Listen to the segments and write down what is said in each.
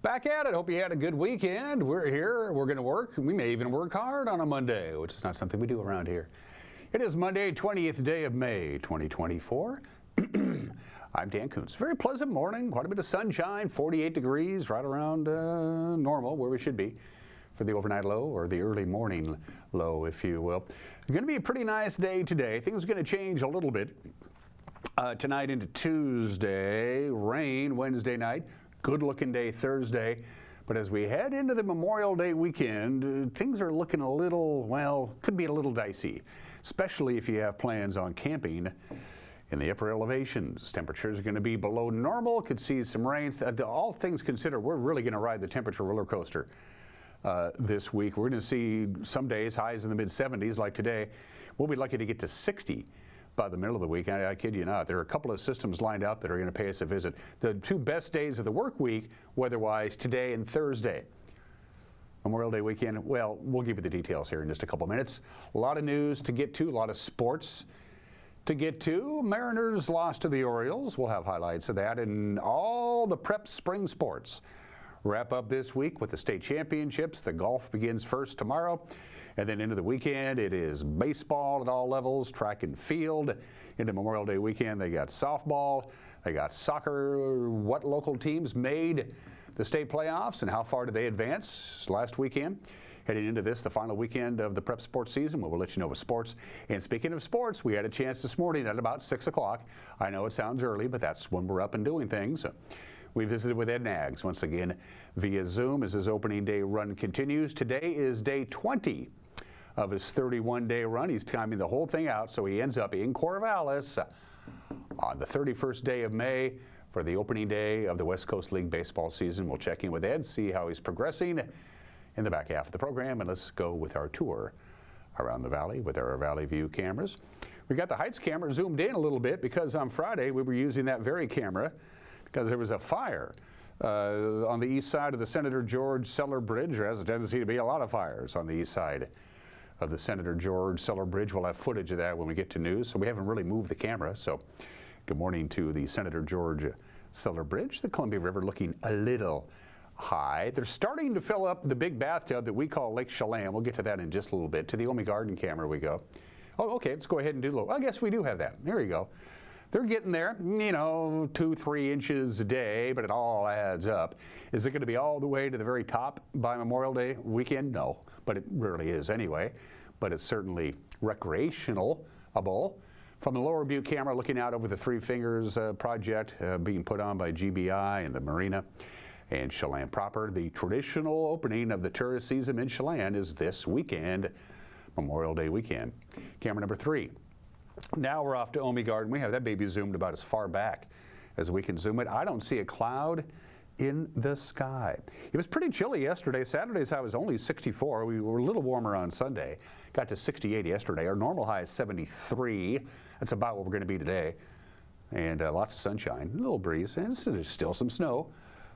Back at it. Hope you had a good weekend. We're here. We're going to work. We may even work hard on a Monday, which is not something we do around here. It is Monday, 20th day of May, 2024. I'm Dan Kuntz. Very pleasant morning. Quite a bit of sunshine. 48 degrees, right around normal, where we should be for the overnight low or the early morning low, if you will. It's going to be a pretty nice day today. Things are going to change a little bit tonight into Tuesday. Rain Wednesday night. Good-looking day Thursday, but as we head into the Memorial Day weekend, things are looking a little, well, could be a little dicey, especially if you have plans on camping in the upper elevations. Temperatures are going to be below normal, could see some rains. All things considered, we're really going to ride the temperature roller coaster this week. We're going to see some days highs in the mid-70s like today. We'll be lucky to get to 60 by the middle of the week. I kid you not. There are a couple of systems lined up that are going to pay us a visit. The two best days of the work week, weather-wise, today and Thursday. Memorial Day weekend, well, we'll give you the details here in just a couple minutes. A lot of news to get to, a lot of sports to get to. Mariners lost to the Orioles. We'll have highlights of that and all the prep spring sports. Wrap up this week with the state championships. The golf begins first tomorrow. And then into the weekend, it is baseball at all levels, track and field. Into Memorial Day weekend, they got softball, they got soccer. What local teams made the state playoffs and how far did they advance last weekend? Heading into this, the final weekend of the prep sports season, we'll let you know with sports. And speaking of sports, we had a chance this morning at about 6 o'clock. I know it sounds early, but that's when we're up and doing things. We visited with Ed Nags once again via Zoom as his opening day run continues. Today is day 20 of his 31-day run. He's timing the whole thing out, so he ends up in Corvallis on the 31st day of May for the opening day of the West Coast League baseball season. We'll check in with Ed, see how he's progressing in the back half of the program, and let's go with our tour around the valley with our Valley View cameras. We got the Heights camera zoomed in a little bit because on Friday we were using that very camera because there was a fire on the east side of the Senator George Seller Bridge. There has a tendency to be a lot of fires on the east side of the Senator George Seller Bridge. We'll have footage of that when we get to news, so we haven't really moved the camera. So good morning to the Senator George Seller Bridge. The Columbia River looking a little high. They're starting to fill up the big bathtub that we call Lake Chelan. We'll get to that in just a little bit. To the Omi Garden camera we go. Oh, okay, let's go ahead and do a little. I guess we do have that. There you go. They're getting there, 2-3 inches a day, but it all adds up. Is it going to be all the way to the very top by Memorial Day weekend? No, but it rarely is anyway. But it's certainly recreational-able. From the Lower Butte camera, looking out over the Three Fingers project being put on by GBI and the Marina and Chelan proper. The traditional opening of the tourist season in Chelan is this weekend, Memorial Day weekend. Camera number 3. Now we're off to Omi Garden. We have that baby zoomed about as far back as we can zoom it. I don't see a cloud in the sky. It was pretty chilly yesterday. Saturday's high was only 64. We were a little warmer on Sunday. Got to 68 yesterday. Our normal high is 73. That's about what we're going to be today. And lots of sunshine, a little breeze, and there's still some snow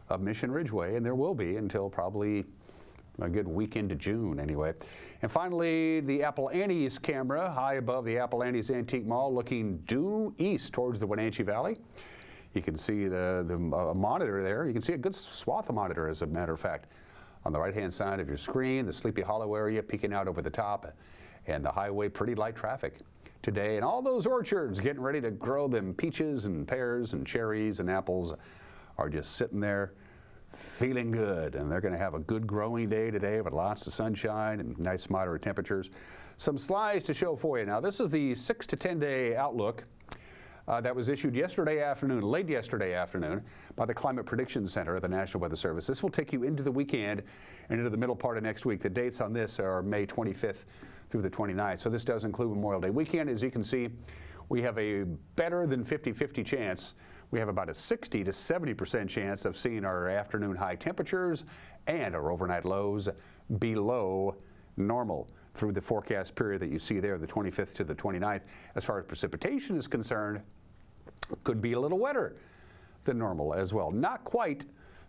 up Mission Ridgeway, and there will be until probably a good week into June anyway. And finally, the Apple Annie's camera high above the Apple Annie's Antique Mall looking due east towards the Wenatchee Valley. You can see the monitor there. You can see a good swath of monitor, as a matter of fact, on the right-hand side of your screen, the Sleepy Hollow area peeking out over the top, and the highway, pretty light traffic today. And all those orchards getting ready to grow them peaches and pears and cherries and apples are just sitting there feeling good, and they're going to have a good growing day today with lots of sunshine and nice moderate temperatures. Some slides to show for you. Now, this is the 6 to 10 day outlook that was issued yesterday afternoon, late yesterday afternoon, by the Climate Prediction Center of the National Weather Service. This will take you into the weekend and into the middle part of next week. The dates on this are May 25th through the 29th. So this does include Memorial Day weekend. As you can see, we have a better than 50-50 chance. We have about a 60 to 70% chance of seeing our afternoon high temperatures and our overnight lows below normal through the forecast period that you see there, the 25th to the 29th. As far as precipitation is concerned, could be a little wetter than normal as well. Not quite,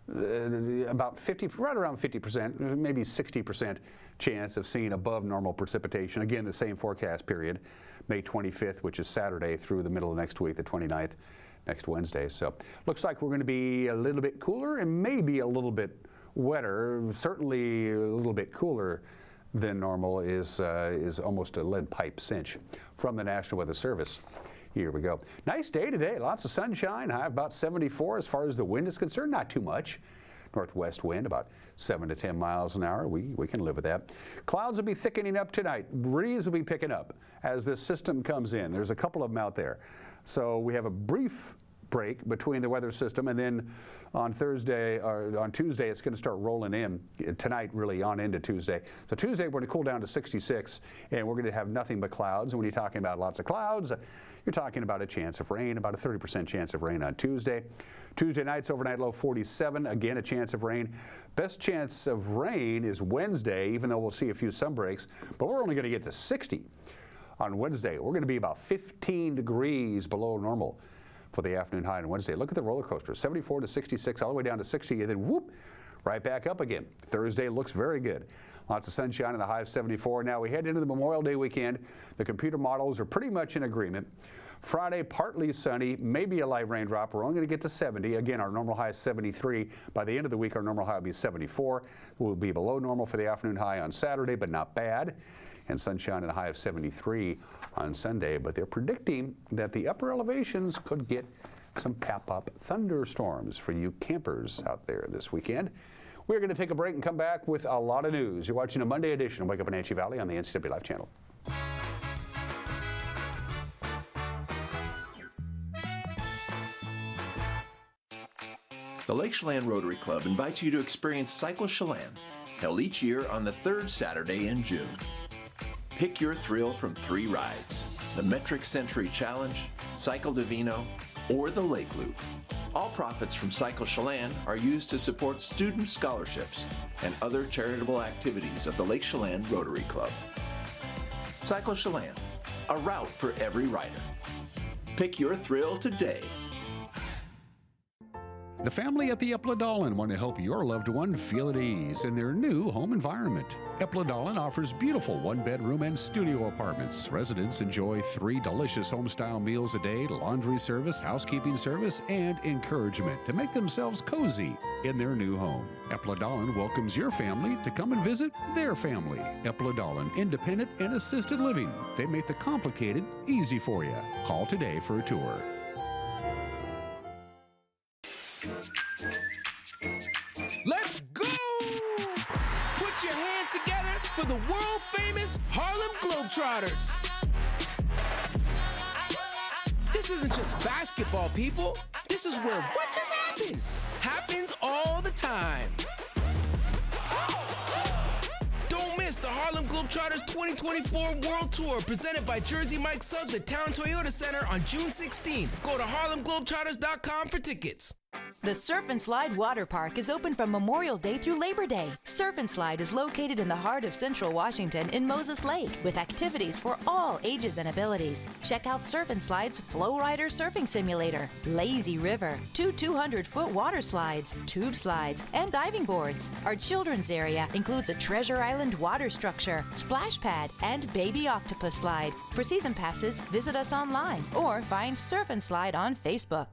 about 50, right around 50%, maybe 60% chance of seeing above normal precipitation. Again, the same forecast period, May 25th, which is Saturday, through the middle of next week, the 29th. next Wednesday. So looks like we're going to be a little bit cooler and maybe a little bit wetter. Certainly a little bit cooler than normal is almost a lead pipe cinch from the National Weather Service. Here we go. Nice day today. Lots of sunshine. High about 74 as far as the wind is concerned. Not too much. Northwest wind about 7 to 10 miles an hour. We can live with that. Clouds will be thickening up tonight. Breeze will be picking up as this system comes in. There's a couple of them out there. So we have a brief break between the weather system, and then on Thursday or on Tuesday it's going to start rolling in tonight, really on into Tuesday. So Tuesday we're going to cool down to 66, and we're going to have nothing but clouds. And when you're talking about lots of clouds, you're talking about a chance of rain, about a 30% chance of rain on Tuesday. Tuesday night's overnight low 47, again a chance of rain. Best chance of rain is Wednesday, even though we'll see a few sun breaks, but we're only going to get to 60 on Wednesday. We're going to be about 15 degrees below normal for the afternoon high on Wednesday. Look at the roller coaster, 74 to 66, all the way down to 60, and then whoop, right back up again. Thursday looks very good. Lots of sunshine and the high of 74. Now we head into the Memorial Day weekend. The computer models are pretty much in agreement. Friday, partly sunny, maybe a light raindrop. We're only going to get to 70. Again, our normal high is 73. By the end of the week, our normal high will be 74. We'll be below normal for the afternoon high on Saturday, but not bad. And sunshine and a high of 73 on Sunday. But they're predicting that the upper elevations could get some pop-up thunderstorms for you campers out there this weekend. We're going to take a break and come back with a lot of news. You're watching a Monday edition of Wake Up Wenatchee Valley on the NCW Live channel. The Lake Chelan Rotary Club invites you to experience Cycle Chelan, held each year on the third Saturday in June. Pick your thrill from 3 rides: the Metric Century Challenge, Cycle Divino, or the Lake Loop. All profits from Cycle Chelan are used to support student scholarships and other charitable activities of the Lake Chelan Rotary Club. Cycle Chelan, a route for every rider. Pick your thrill today. The family at the Epladolin want to help your loved one feel at ease in their new home environment. Epladolin offers beautiful one-bedroom and studio apartments. Residents enjoy 3 delicious home-style meals a day, laundry service, housekeeping service, and encouragement to make themselves cozy in their new home. Epladolin welcomes your family to come and visit their family. Epladolin, independent and assisted living. They make the complicated easy for you. Call today for a tour. Let's go! Put your hands together for the world-famous Harlem Globetrotters. This isn't just basketball, people. This is where what just happened happens all the time. Don't miss the Harlem Globetrotters 2024 World Tour presented by Jersey Mike Subs at Town Toyota Center on June 16th. Go to harlemglobetrotters.com for tickets. The Surf and Slide Water Park is open from Memorial Day through Labor Day. Surf and Slide is located in the heart of Central Washington in Moses Lake with activities for all ages and abilities. Check out Surf and Slide's Flow Rider Surfing Simulator, Lazy River, 2 200-foot water slides, tube slides, and diving boards. Our children's area includes a Treasure Island water structure, splash pad, and baby octopus slide. For season passes, visit us online or find Surf and Slide on Facebook.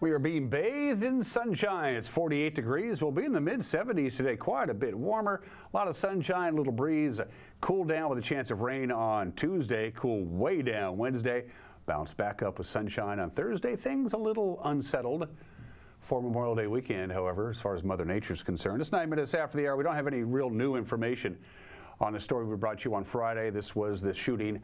We are being bathed in sunshine. It's 48 degrees. We'll be in the mid-70s today, quite a bit warmer. A lot of sunshine, a little breeze. Cool down with a chance of rain on Tuesday. Cool way down Wednesday. Bounce back up with sunshine on Thursday. Things a little unsettled for Memorial Day weekend, however, as far as Mother Nature is concerned. It's 9 minutes after the hour. We don't have any real new information on the story we brought you on Friday. This was the shooting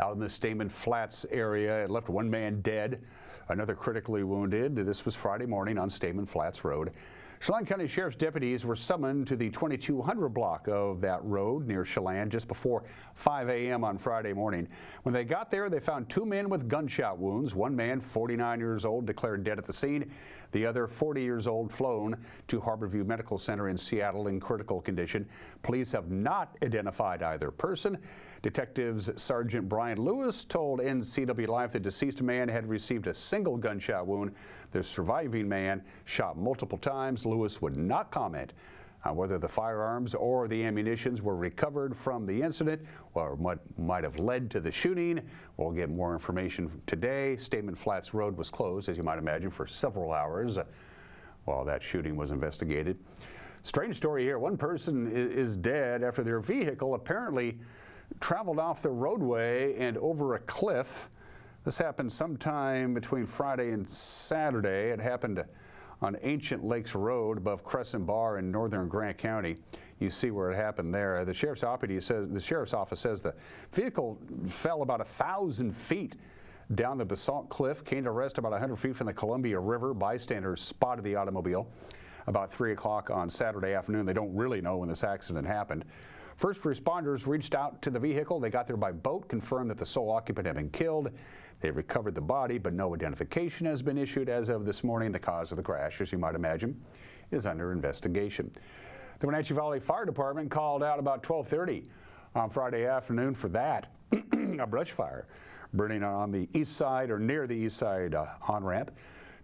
out in the Stamen Flats area. It left 1 man dead, another critically wounded. This was Friday morning on Stamen Flats Road. Chelan County Sheriff's deputies were summoned to the 2200 block of that road near Chelan just before 5 a.m. on Friday morning. When they got there, they found 2 men with gunshot wounds. 1 man, 49 years old, declared dead at the scene. The other, 40 years old, flown to Harborview Medical Center in Seattle in critical condition. Police have not identified either person. Detectives Sergeant Brian Lewis told NCW Live the deceased man had received a single gunshot wound. The surviving man shot multiple times. Lewis would not comment Whether the firearms or the ammunitions were recovered from the incident or what might have led to the shooting, we'll get more information today. Statement Flats Road was closed, as you might imagine, for several hours while that shooting was investigated. Strange story here. One person is dead after their vehicle apparently traveled off the roadway and over a cliff. This happened sometime between Friday and Saturday. It happened on Ancient Lakes Road above Crescent Bar in northern Grant County. You see where it happened there. The sheriff's office says the vehicle fell about 1,000 feet down the basalt cliff, came to rest about 100 feet from the Columbia River. Bystanders spotted the automobile about 3 o'clock on Saturday afternoon. They don't really know when this accident happened. First responders reached out to the vehicle. They got there by boat, confirmed that the sole occupant had been killed. They recovered the body, but no identification has been issued as of this morning. The cause of the crash, as you might imagine, is under investigation. The Wenatchee Valley Fire Department called out about 12:30 on Friday afternoon for that, a brush fire burning on the east side or near the east side on-ramp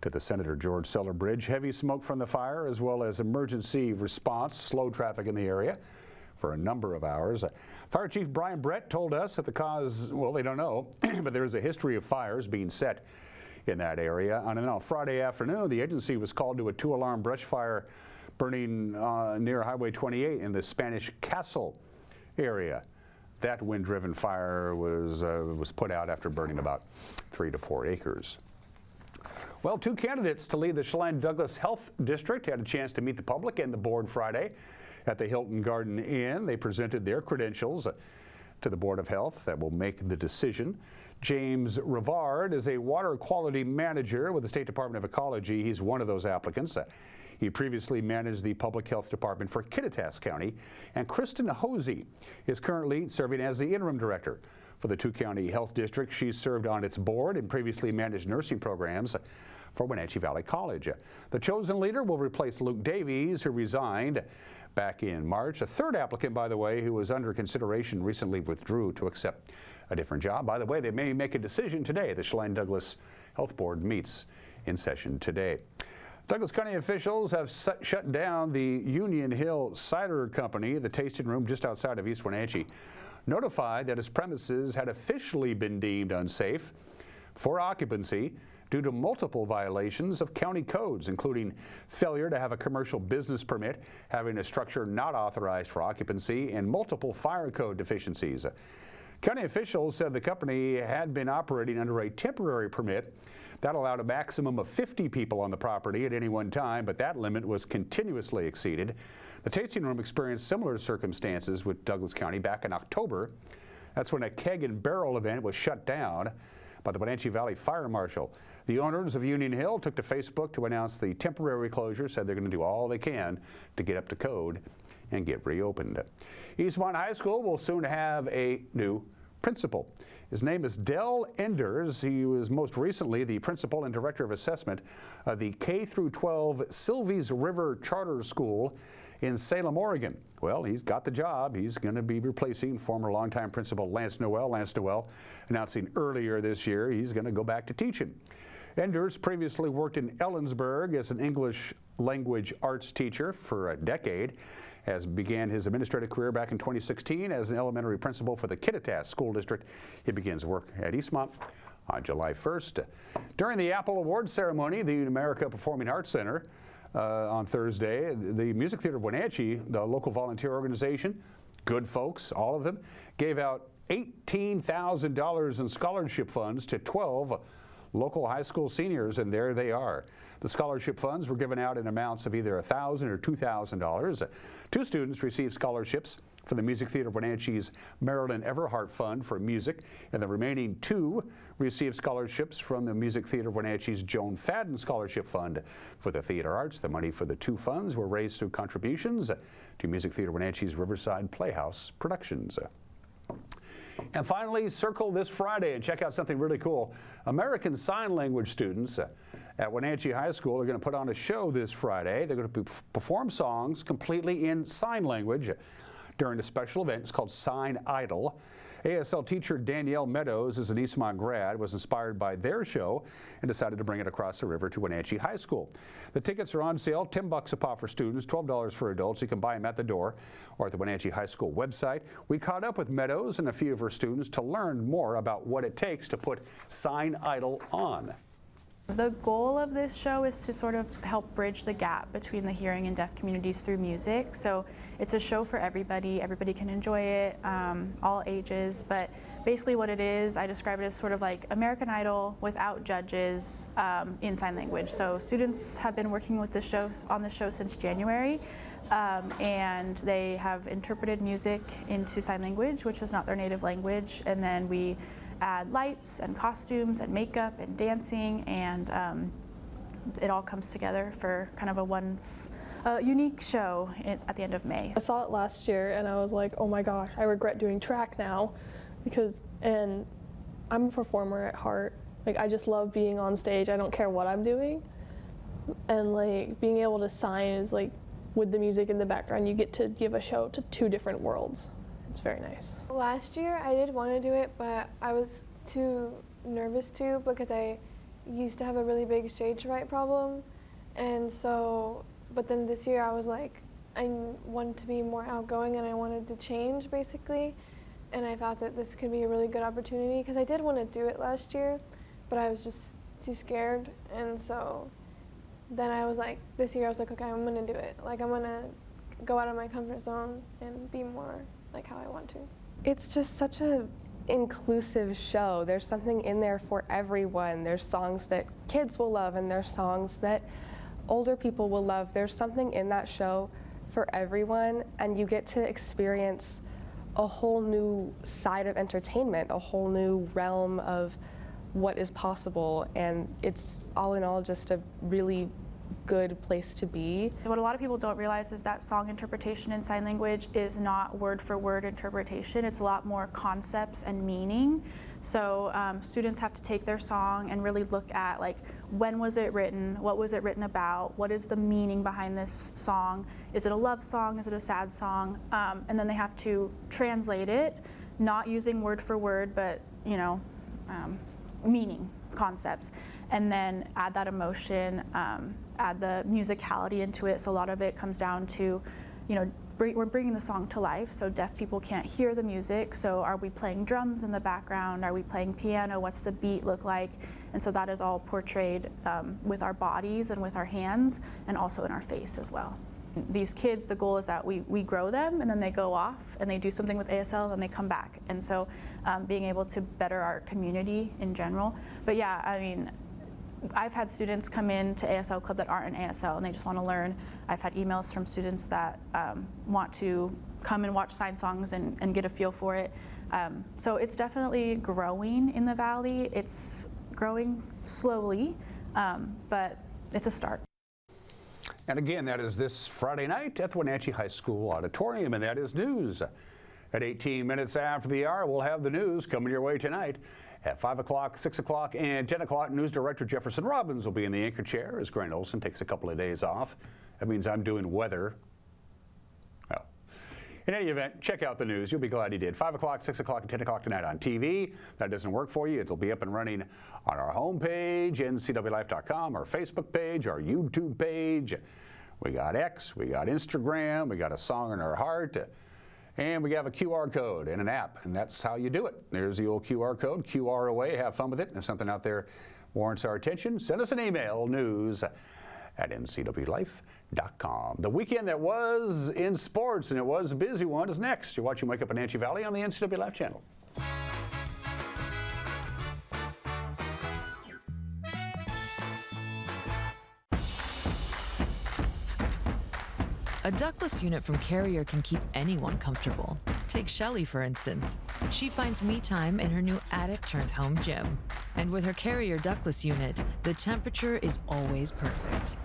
to the Senator George Seller Bridge. Heavy smoke from the fire as well as emergency response, slowed traffic in the area for a number of hours. Fire Chief Brian Brett told us that the cause, well, they don't know, but there is a history of fires being set in that area. On Friday afternoon, the agency was called to a 2-alarm brush fire burning near Highway 28 in the Spanish Castle area. That wind-driven fire was put out after burning about 3 to 4 acres. Well, 2 candidates to lead the Chelan-Douglas Health District had a chance to meet the public and the board Friday at the Hilton Garden Inn. They presented their credentials to the Board of Health that will make the decision. James Rivard is a water quality manager with the State Department of Ecology. He's one of those applicants. He previously managed the Public Health Department for Kittitas County. And Kristen Hosey is currently serving as the interim director for the 2-county health district. She's served on its board and previously managed nursing programs for Wenatchee Valley College. The chosen leader will replace Luke Davies, who resigned back in March. A third applicant, by the way, who was under consideration, recently withdrew to accept a different job. By the way, they may make a decision today. The Chelan-Douglas Health Board meets in session today. Douglas County officials have shut down the Union Hill Cider Company, the tasting room just outside of East Wenatchee, notified that its premises had officially been deemed unsafe for occupancy due to multiple violations of county codes, including failure to have a commercial business permit, having a structure not authorized for occupancy, and multiple fire code deficiencies. County officials said the company had been operating under a temporary permit that allowed a maximum of 50 people on the property at any one time, but that limit was continuously exceeded. The tasting room experienced similar circumstances with Douglas County back in October. That's when a keg and barrel event was shut down by the Wenatchee Valley Fire Marshal. The owners of Union Hill took to Facebook to announce the temporary closure, said they're going to do all they can to get up to code and get reopened. Eastmont High School will soon have a new principal. His name is Dell Enders. He was most recently the principal and director of assessment of the K-12 Sylvies River Charter School in Salem, Oregon. Well, he's got the job. He's going to be replacing former longtime principal Lance Noel. Lance Noel announcing earlier this year he's going to go back to teaching. Enders previously worked in Ellensburg as an English language arts teacher for a decade, as began his administrative career back in 2016 as an elementary principal for the Kittitas School District. He begins work at Eastmont on July 1st. During the Apple Awards ceremony, the America Performing Arts Center on Thursday, the Music Theater of Wenatchee, the local volunteer organization, good folks, all of them, gave out $18,000 in scholarship funds to 12 local high school seniors, and there they are. The scholarship funds were given out in amounts of either $1,000 or $2,000. 2 students received scholarships for the Music Theater of Wenatchee's Marilyn Everhart Fund for music, and the remaining 2 received scholarships from the Music Theater of Wenatchee's Joan Fadden Scholarship Fund for the theater arts. The money for the 2 funds were raised through contributions to Music Theater of Wenatchee's Riverside Playhouse Productions. And finally, circle this Friday and check out something really cool. American Sign Language students at Wenatchee High School are going to put on a show this Friday. They're going to perform songs completely in sign language during a special event. It's called Sign Idol. ASL teacher Danielle Meadows is an Eastmont grad, was inspired by their show and decided to bring it across the river to Wenatchee High School. The tickets are on sale, $10 a pop for students, $12 for adults. You can buy them at the door or at the Wenatchee High School website. We caught up with Meadows and a few of her students to learn more about what it takes to put Sign Idol on. The goal of this show is to sort of help bridge the gap between the hearing and deaf communities through music. So it's a show for everybody. Everybody can enjoy it, all ages. But basically what it is, I describe it as sort of like American Idol without judges in sign language. So students have been working with on the show since January. And they have interpreted music into sign language, which is not their native language. And then we add lights and costumes and makeup and dancing, and it all comes together for kind of a unique show at the end of May. I saw it last year and I was like, oh my gosh, I regret doing track now, and I'm a performer at heart. Like, I just love being on stage. I don't care what I'm doing, and like being able to sign is like, with the music in the background, you get to give a show to two different worlds. It's very nice. Last year I did want to do it, but I was too nervous to, because I used to have a really big stage fright problem. And so, but then this year I was like, I wanted to be more outgoing and I wanted to change basically. And I thought that this could be a really good opportunity, because I did want to do it last year, but I was just too scared. And so then I was like, this year I was like, okay, I'm going to do it. Like, I'm going to go out of my comfort zone and be more like how I want to. It's just such a inclusive show. There's something in there for everyone. There's songs that kids will love and there's songs that older people will love. There's something in that show for everyone, and you get to experience a whole new side of entertainment, a whole new realm of what is possible, and it's all in all just a really good place to be. What a lot of people don't realize is that song interpretation in sign language is not word for word interpretation. It's a lot more concepts and meaning. So students have to take their song and really look at, like, when was it written? What was it written about? What is the meaning behind this song? Is it a love song? Is it a sad song? And then they have to translate it, not using word for word, but meaning, concepts, and then add that emotion, add the musicality into it. So a lot of it comes down to, we're bringing the song to life, so deaf people can't hear the music. So are we playing drums in the background? Are we playing piano? What's the beat look like? And so that is all portrayed with our bodies and with our hands, and also in our face as well. These kids, the goal is that we grow them, and then they go off and they do something with ASL, and then they come back. And so being able to better our community in general. But yeah, I mean, I've had students come in to ASL Club that aren't in ASL and they just want to learn. I've had emails from students that want to come and watch sign songs and get a feel for it. So it's definitely growing in the Valley. It's growing slowly, but it's a start. And again, that is this Friday night at the Wenatchee High School Auditorium, and that is news. At 18 minutes after the hour, we'll have the news coming your way tonight. At 5 o'clock, 6 o'clock, and 10 o'clock, News Director Jefferson Robbins will be in the anchor chair as Grant Olson takes a couple of days off. That means I'm doing weather. Well, in any event, check out the news. You'll be glad you did. 5 o'clock, 6 o'clock, and 10 o'clock tonight on TV. If that doesn't work for you, it'll be up and running on our homepage, ncwlife.com, our Facebook page, our YouTube page. We got X, we got Instagram, we got a song in our heart. And we have a QR code and an app, and that's how you do it. There's the old QR code, QR away, have fun with it. And if something out there warrants our attention, send us an email, news@ncwlife.com. The weekend that was in sports, and it was a busy one, is next. You're watching Wake Up in Wenatchee Valley on the NCW Life channel. A ductless unit from Carrier can keep anyone comfortable. Take Shelly, for instance. She finds me time in her new attic-turned-home gym. And with her Carrier ductless unit, the temperature is always perfect,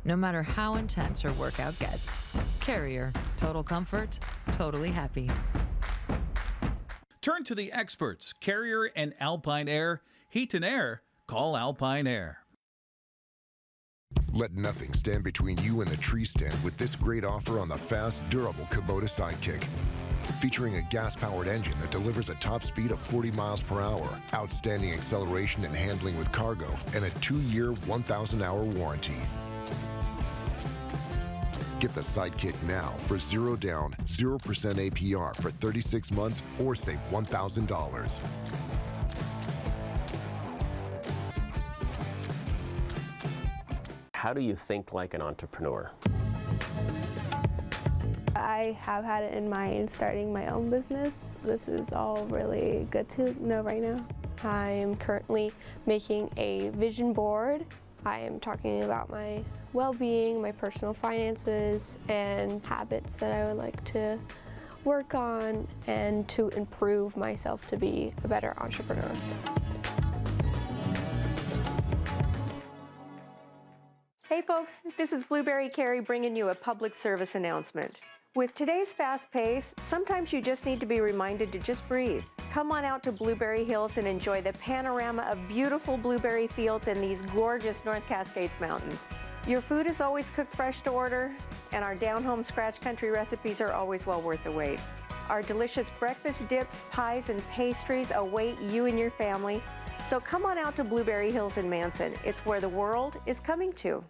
no matter how intense her workout gets. Carrier. Total comfort, totally happy. Turn to the experts, Carrier and Alpine Air. Heat and air, call Alpine Air. Let nothing stand between you and the tree stand with this great offer on the fast, durable Kubota Sidekick. Featuring a gas-powered engine that delivers a top speed of 40 miles per hour, outstanding acceleration and handling with cargo, and a 2-year, 1,000-hour warranty. Get the Sidekick now for 0 down, 0% APR for 36 months or save $1,000. How do you think like an entrepreneur? I have had it in mind starting my own business. This is all really good to know right now. I am currently making a vision board. I am talking about my well-being, my personal finances, and habits that I would like to work on and to improve myself to be a better entrepreneur. Hey folks, this is Blueberry Carrie bringing you a public service announcement. With today's fast pace, sometimes you just need to be reminded to just breathe. Come on out to Blueberry Hills and enjoy the panorama of beautiful blueberry fields and these gorgeous North Cascades mountains. Your food is always cooked fresh to order, and our down-home scratch country recipes are always well worth the wait. Our delicious breakfast dips, pies, and pastries await you and your family. So come on out to Blueberry Hills in Manson. It's where the world is coming to.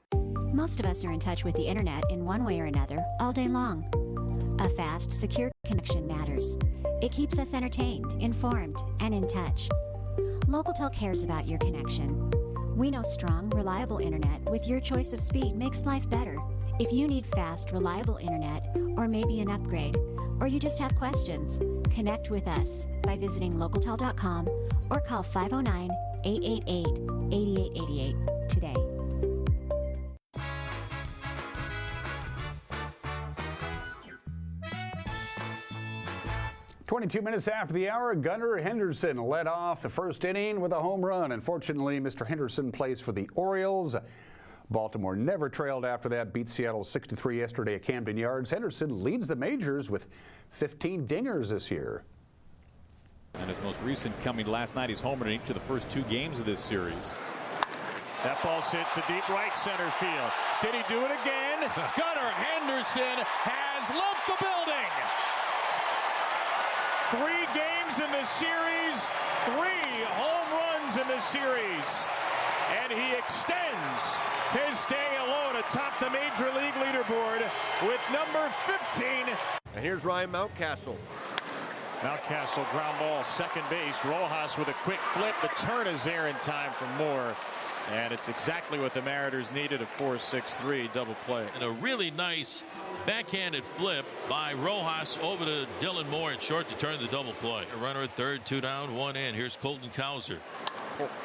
Most of us are in touch with the internet in one way or another all day long. A fast, secure connection matters. It keeps us entertained, informed, and in touch. Localtel cares about your connection. We know strong, reliable internet with your choice of speed makes life better. If you need fast, reliable internet, or maybe an upgrade, or you just have questions, connect with us by visiting localtel.com or call 509-888-8888 today. 22 minutes after the hour, Gunnar Henderson led off the first inning with a home run. Unfortunately, Mr. Henderson plays for the Orioles. Baltimore never trailed after that, beat Seattle 6-3 yesterday at Camden Yards. Henderson leads the majors with 15 dingers this year. And his most recent coming last night, he's homered in each of the first 2 games of this series. That ball's hit to deep right center field. Did he do it again? Gunnar Henderson has left the building. 3 games in the series, 3 home runs in the series. And he extends his stay alone atop the Major League leaderboard with number 15. And here's Ryan Mountcastle. Mountcastle ground ball, second base. Rojas with a quick flip. The turn is there in time for Moore. And it's exactly what the Mariners needed, a 4-6-3 double play. And a really nice backhanded flip by Rojas over to Dylan Moore at short to turn the double play. A runner at third, 2 down, 1 in. Here's Colton Cowser.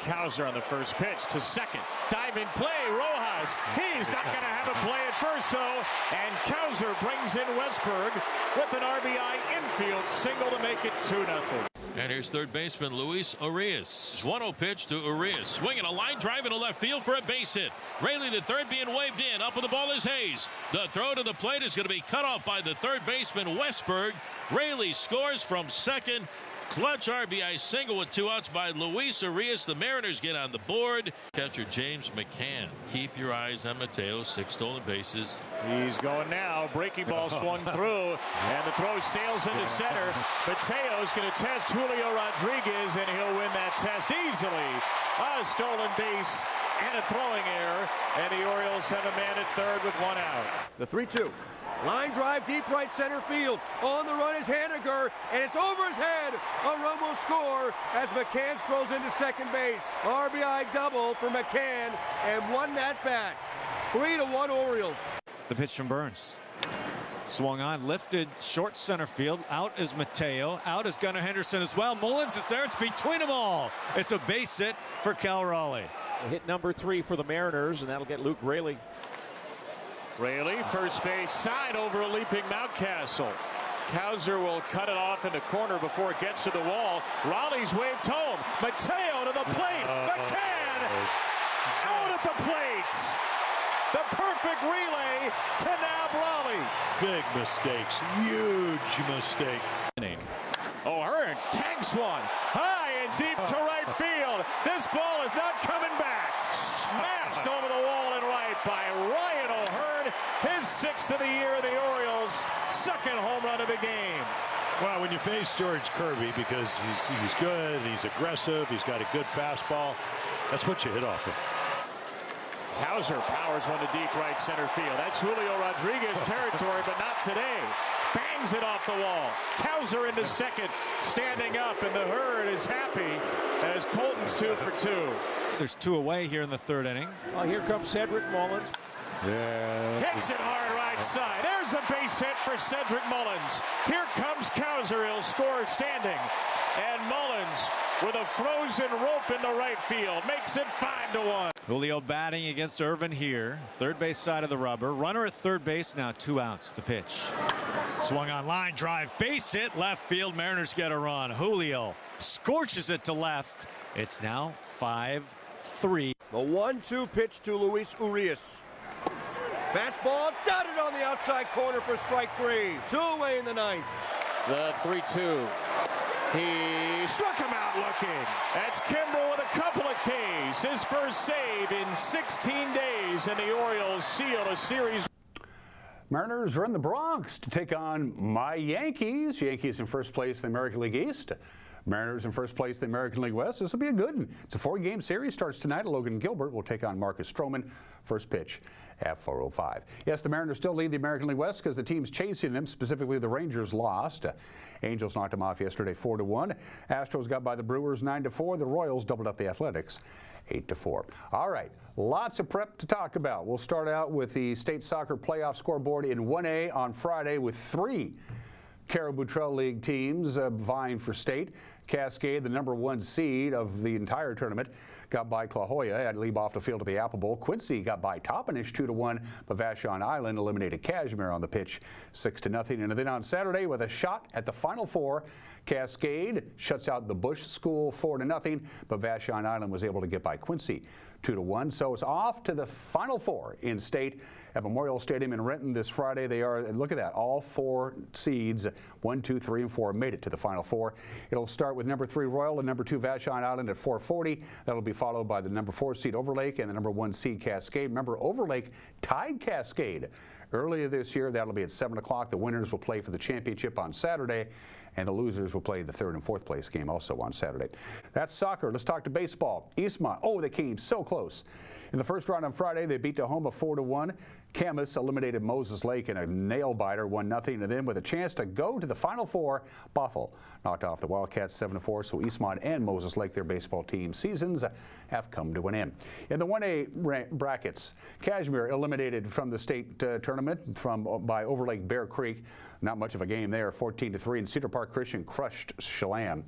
Cowser on the first pitch to second. Diving play, Rojas. He's not going to have a play at first, though. And Cowser brings in Westberg with an RBI infield single to make it 2-0. And here's third baseman Luis Urias. 1-0 pitch to Urias. Swinging a line drive into left field for a base hit. Raley to third being waved in. Up with the ball is Hayes. The throw to the plate is going to be cut off by the third baseman Westberg. Raley scores from second. Clutch RBI single with 2 outs by Luis Urias. The Mariners get on the board. Catcher James McCann. Keep your eyes on Mateo. 6 stolen bases. He's going now. Breaking ball swung through. And the throw sails into center. Mateo's going to test Julio Rodriguez, and he'll win that test easily. A stolen base and a throwing error. And the Orioles have a man at third with 1 out. The 3-2. Line drive deep right center field. On the run is Haniger, and it's over his head. A run will score as McCann strolls into second base. RBI double for McCann, and 1 at bat. 3-1 Orioles. The pitch from Burns. Swung on, lifted, short center field. Out is Mateo. Out is Gunnar Henderson as well. Mullins is there. It's between them all. It's a base hit for Cal Raleigh. Hit number 3 for the Mariners, and that'll get Luke Raley. Raley, first base side over a leaping Mountcastle. Cowser will cut it off in the corner before it gets to the wall. Raleigh's waved home. Mateo to the plate. McCann out at the plate. The perfect relay to Nab Raleigh. Big mistakes. Huge mistake. Oh, Hearn tanks one. High and deep to right field. This ball is not coming back. Smashed over the wall and right by Ryan O'Hearn. His 6th of the year. The Orioles' 2nd home run of the game. Well, when you face George Kirby, because he's good, he's aggressive, he's got a good fastball, that's what you hit off of. Hauser powers one to deep right center field. That's Julio Rodriguez territory, but not today. Bangs it off the wall. Hauser into second, standing up, and the herd is happy as Colton's 2 for 2. There's 2 away here in the 3rd inning. Well, here comes Cedric Mullins. Yeah. Hits it hard right side. There's a base hit for Cedric Mullins. Here comes Hauser. He'll score standing. And Mullins with a frozen rope into right field makes it 5-1. Julio batting against Irvin here. 3rd base side of the rubber. Runner at 3rd base, now 2 outs. The pitch. Swung on, line drive, base hit, left field. Mariners get a run. Julio scorches it to left. It's now 5-3. The 1-2 pitch to Luis Urias. Fastball dotted on the outside corner for strike 3. 2 away in the 9th. The 3-2. He struck him out looking. That's Kimbrel with a couple of Ks. His first save in 16 days, and the Orioles seal a series. Mariners are in the Bronx to take on my Yankees. Yankees in first place in the American League East. Mariners in first place in the American League West. This will be a good one. It's a 4-game series. Starts tonight. Logan Gilbert will take on Marcus Stroman. First pitch at 4:05. Yes, the Mariners still lead the American League West because the teams chasing them, specifically the Rangers, lost. Angels knocked them off yesterday 4-1. Astros got by the Brewers 9-4. The Royals doubled up the Athletics 8-4. All right, lots of prep to talk about. We'll start out with the state soccer playoff scoreboard in 1A on Friday with 3 Caribou Trail League teams vying for state. Cascade, the #1 seed of the entire tournament, got by Clajoya at leave off the field of the Apple Bowl. Quincy got by Toppenish 2-1, but Vashon Island eliminated Cashmere on the pitch 6-0. And then on Saturday, with a shot at the Final Four, Cascade shuts out the Bush School 4-0, but Vashon Island was able to get by Quincy 2-1. So it's off to the Final Four in state at Memorial Stadium in Renton this Friday. They are, look at that, all 4 seeds, 1, 2, 3, and 4 made it to the Final Four. It'll start with #3 Royal and #2 Vashon Island at 4:40. That'll be followed by the #4 seed Overlake and the #1 seed Cascade. Remember, Overlake tied Cascade earlier this year. That'll be at 7 o'clock. The winners will play for the championship on Saturday, and the losers will play the 3rd and 4th place game also on Saturday. That's soccer. Let's talk to baseball. Eastmont, they came so close. In the first round on Friday, they beat Tahoma 4-1. Camas eliminated Moses Lake in a nail-biter 1-0. And then with a chance to go to the Final Four, Bothell knocked off the Wildcats 7-4. So Eastmont and Moses Lake, their baseball team seasons, have come to an end. In the 1A brackets, Cashmere eliminated from the state tournament by Overlake Bear Creek. Not much of a game there, 14-3. And Cedar Park Christian crushed Chelan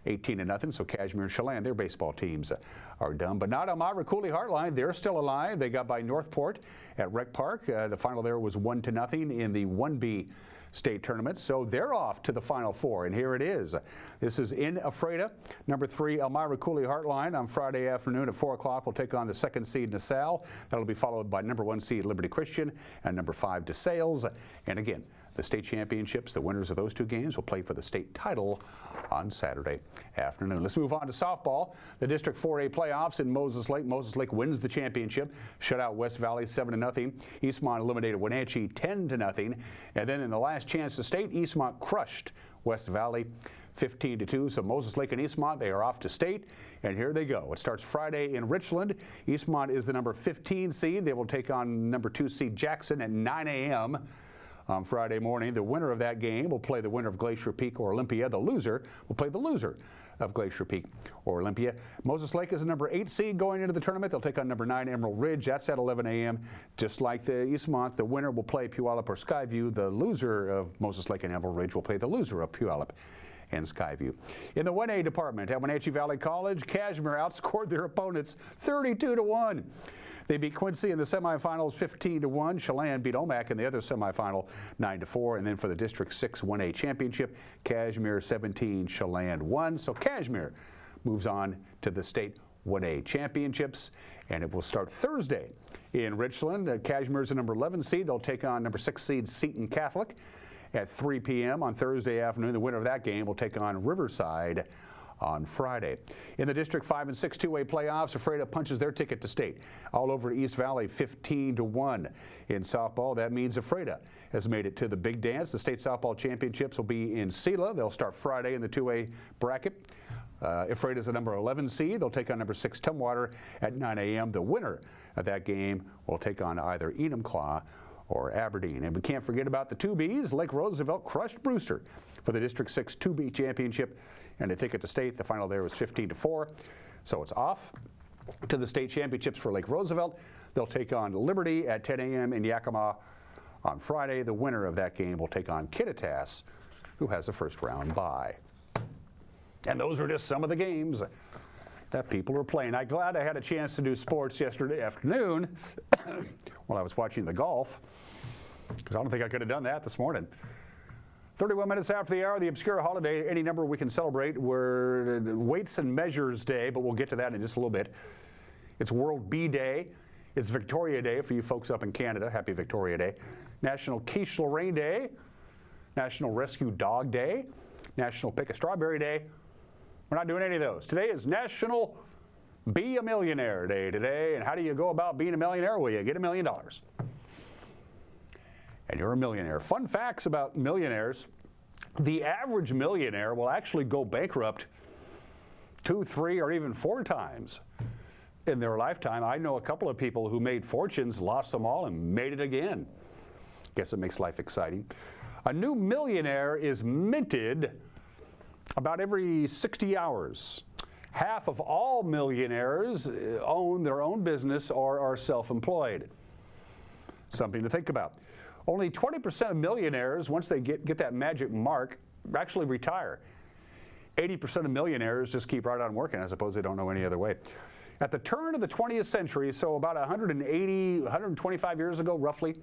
18-0. So Cashmere and Chelan, their baseball teams are done. But not Elmira Cooley Heartline. They're still alive. They got by Northport at Rec Park. The final there was 1-0 in the 1B state tournament. So they're off to the Final Four. And here it is. This is in Ephrata. #3 Elmira Cooley Heartline on Friday afternoon at 4 o'clock will take on the 2nd seed Nassau. That'll be followed by #1 seed Liberty Christian and #5 DeSales. And again, the state championships, the winners of those 2 games will play for the state title on Saturday afternoon. Let's move on to softball. The District 4A playoffs in Moses Lake. Moses Lake wins the championship, shut out West Valley 7-0. Eastmont eliminated Wenatchee 10-0. And then in the last chance to state, Eastmont crushed West Valley 15-2. So Moses Lake and Eastmont, they are off to state, and here they go. It starts Friday in Richland. Eastmont is the #15 seed. They will take on #2 seed Jackson at 9 a.m. on Friday morning. The winner of that game will play the winner of Glacier Peak or Olympia. The loser will play the loser of Glacier Peak or Olympia. Moses Lake is the #8 seed going into the tournament. They'll take on #9 Emerald Ridge. That's at 11 a.m. Just like the Eastmont, the winner will play Puyallup or Skyview. The loser of Moses Lake and Emerald Ridge will play the loser of Puyallup and Skyview. In the 1A department at Wenatchee Valley College, Cashmere outscored their opponents 32-1. They beat Quincy in the semifinals 15-1. Chelan beat Omak in the other semifinal 9-4. And then for the District 6 1A championship, Cashmere 17, Chelan 1. So Cashmere moves on to the state 1A championships, and it will start Thursday in Richland. Cashmere is the #11 seed. They'll take on #6 seed Seton Catholic at 3 p.m. on Thursday afternoon. The winner of that game will take on Riverside on Friday. In the District 5 and 6 2A playoffs, Ephrata punches their ticket to state all over East Valley 15-1. In softball, that means Ephrata has made it to the big dance. The state softball championships will be in Sela. They'll start Friday in the 2A bracket. Ephrata is the number 11 seed. They'll take on number 6 Tumwater at 9 a.m. The winner of that game will take on either Enumclaw or Aberdeen. And we can't forget about the 2Bs. Lake Roosevelt crushed Brewster for the District 6 2B championship, and a ticket to state. The final there was 15-4. So it's off to the state championships for Lake Roosevelt. They'll take on Liberty at 10 a.m. in Yakima on Friday. The winner of that game will take on Kittitas, who has a first round bye. And those are just some of the games that people are playing. I'm glad I had a chance to do sports yesterday afternoon while I was watching the golf, because I don't think I could have done that this morning. 31 minutes after the hour, the obscure holiday, any number we can celebrate. We're Weights and Measures Day, but we'll get to that in just a little bit. It's World Bee Day. It's Victoria Day for you folks up in Canada. Happy Victoria Day. National Quiche Lorraine Day. National Rescue Dog Day. National Pick a Strawberry Day. We're not doing any of those. Today is National Be a Millionaire Day today. And how do you go about being a millionaire? Well, you get $1 million. And you're a millionaire. Fun facts about millionaires. The average millionaire will actually go bankrupt 2, 3, or even 4 times in their lifetime. I know a couple of people who made fortunes, lost them all, and made it again. Guess it makes life exciting. A new millionaire is minted about every 60 hours. Half of all millionaires own their own business or are self-employed. Something to think about. Only 20% of millionaires, once they get that magic mark, actually retire. 80% of millionaires just keep right on working. I suppose they don't know any other way. At the turn of the 20th century, so about 125 years ago, roughly,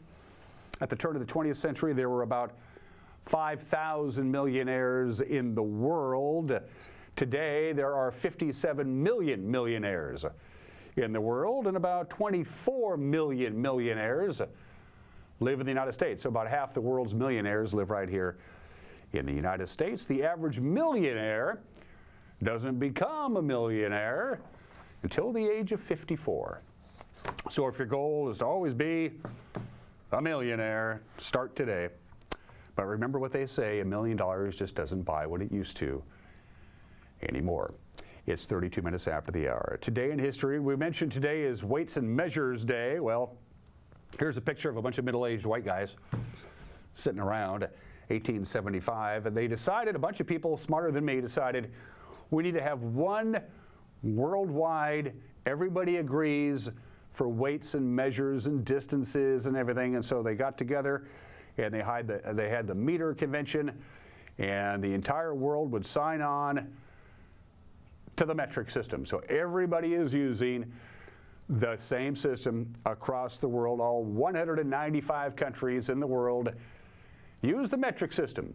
at the turn of the 20th century, there were about 5,000 millionaires in the world. Today, there are 57 million millionaires in the world, and about 24 million millionaires live in the United States. So about half the world's millionaires live right here in the United States. The average millionaire doesn't become a millionaire until the age of 54. So if your goal is to always be a millionaire, start today. But remember what they say, $1 million just doesn't buy what it used to anymore. It's 32 minutes after the hour. Today in history, we mentioned today is Weights and Measures Day. Well, here's a picture of a bunch of middle-aged white guys sitting around 1875, and they decided, a bunch of people smarter than me decided, we need to have one worldwide, everybody agrees for weights and measures and distances and everything, and so they got together and they had the meter convention, and the entire world would sign on to the metric system. So everybody is using the same system across the world. All 195 countries in the world use the metric system,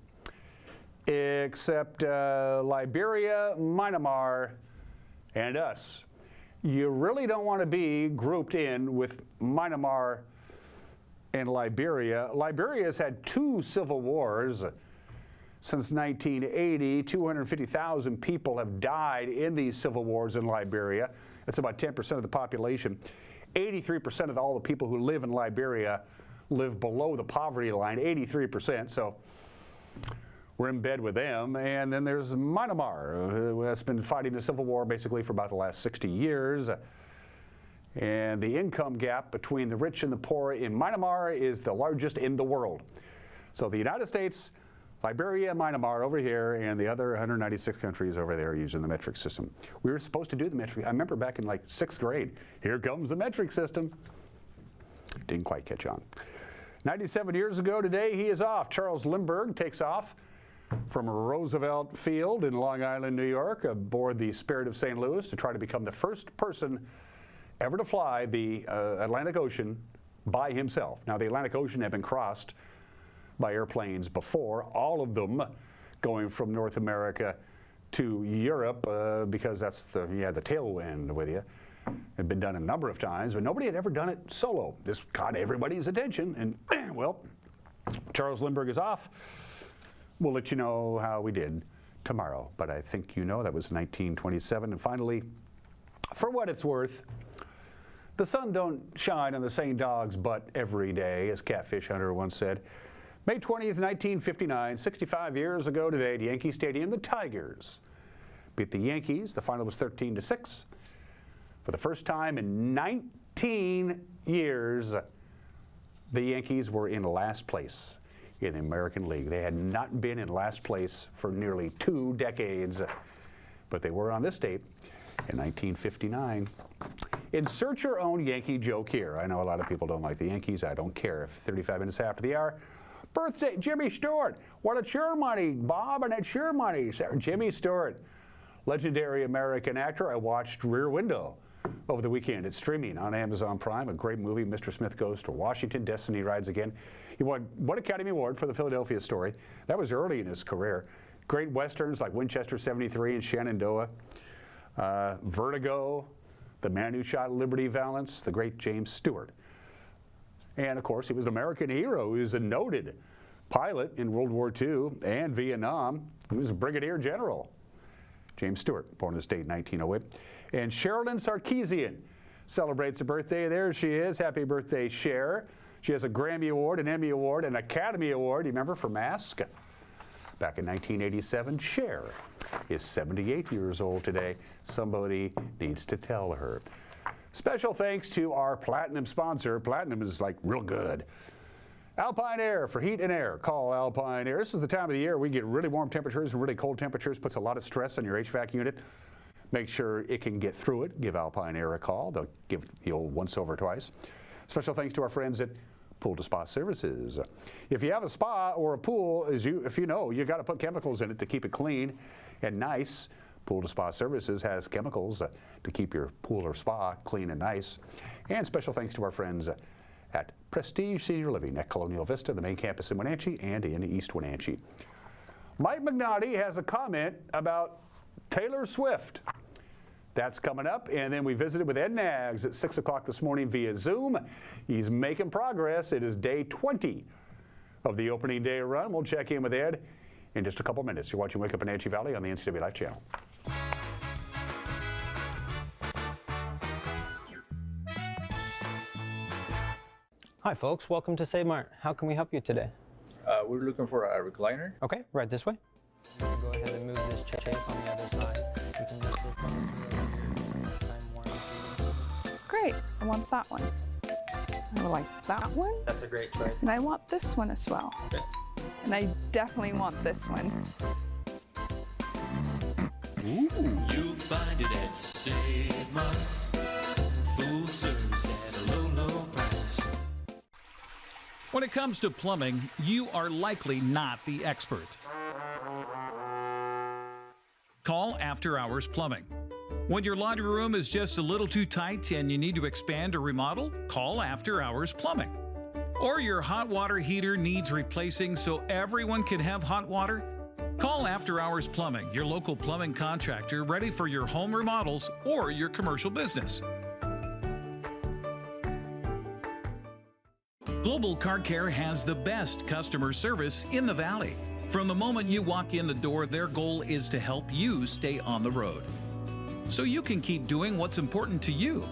except Liberia, Myanmar, and us. You really don't want to be grouped in with Myanmar and Liberia. Liberia has had 2 civil wars since 1980. 250,000 people have died in these civil wars in Liberia. That's about 10% of the population. 83% of all the people who live in Liberia live below the poverty line, 83%. So we're in bed with them. And then there's Myanmar, who has been fighting the civil war basically for about the last 60 years. And the income gap between the rich and the poor in Myanmar is the largest in the world. So the United States, Liberia, Myanmar over here, and the other 196 countries over there using the metric system. We were supposed to do the metric. I remember back in like 6th grade, here comes the metric system. Didn't quite catch on. 97 years ago today, he is off. Charles Lindbergh takes off from Roosevelt Field in Long Island, New York, aboard the Spirit of St. Louis to try to become the first person ever to fly the Atlantic Ocean by himself. Now, the Atlantic Ocean had been crossed by airplanes before, all of them going from North America to Europe because that's you had the tailwind with you. It had been done a number of times, but nobody had ever done it solo. This caught everybody's attention, and well, Charles Lindbergh is off. We'll let you know how we did tomorrow. But I think you know that was 1927. And finally, for what it's worth, the sun don't shine on the same dog's butt every day, as Catfish Hunter once said. May 20th, 1959, 65 years ago today at Yankee Stadium, the Tigers beat the Yankees. The final was 13-6. For the first time in 19 years, the Yankees were in last place in the American League. They had not been in last place for nearly 2 decades, but they were on this date in 1959. Insert your own Yankee joke here. I know a lot of people don't like the Yankees. I don't care. If 35 minutes after the hour, birthday, Jimmy Stewart. Well, it's your money, Bob, and it's your money. Jimmy Stewart, legendary American actor. I watched Rear Window over the weekend. It's streaming on Amazon Prime. A great movie. Mr. Smith Goes to Washington. Destiny Rides Again. He won one Academy Award for the Philadelphia Story. That was early in his career. Great westerns like Winchester 73 and Shenandoah. Vertigo. The Man Who Shot Liberty Valance. The great James Stewart. And of course, he was an American hero. He was a noted pilot in World War II and Vietnam. He was a brigadier general. James Stewart, born this date, 1908. And Sherilyn Sarkeesian celebrates a birthday. There she is. Happy birthday, Cher. She has a Grammy Award, an Emmy Award, an Academy Award. You remember for Mask? Back in 1987, Cher is 78 years old today. Somebody needs to tell her. Special thanks to our Platinum sponsor. Platinum is like real good. Alpine Air for heat and air. Call Alpine Air. This is the time of the year we get really warm temperatures and really cold temperatures. Puts a lot of stress on your HVAC unit. Make sure it can get through it. Give Alpine Air a call. They'll give the old once over twice. Special thanks to our friends at Pool to Spa Services. If you have a spa or a pool, if you know, you got to put chemicals in it to keep it clean and nice. Pool to Spa Services has chemicals to keep your pool or spa clean and nice. And special thanks to our friends at Prestige Senior Living at Colonial Vista, the main campus in Wenatchee and in East Wenatchee. Mike McNaughty has a comment about Taylor Swift. That's coming up. And then we visited with Ed Nags at 6 o'clock this morning via Zoom. He's making progress. It is day 20 of the opening day run. We'll check in with Ed in just a couple minutes. You're watching Wake Up Wenatchee Valley on the NCW Life channel. Hi folks, welcome to Save Mart. How can we help you today? We're looking for a recliner. Okay, right this way. Go ahead and move this chase on the other side. You can just look Great, I want that one. I like that one. That's a great choice. And I want this one as well. Okay. And I definitely want this one. Ooh. You'll find it at Save Mart. Full service at a low, low price. When it comes to plumbing, you are likely not the expert. Call After Hours Plumbing. When your laundry room is just a little too tight and you need to expand or remodel, call After Hours Plumbing. Or your hot water heater needs replacing so everyone can have hot water? Call After Hours Plumbing, your local plumbing contractor ready for your home remodels or your commercial business. Global Car Care has the best customer service in the Valley. From the moment you walk in the door, their goal is to help you stay on the road, so you can keep doing what's important to you.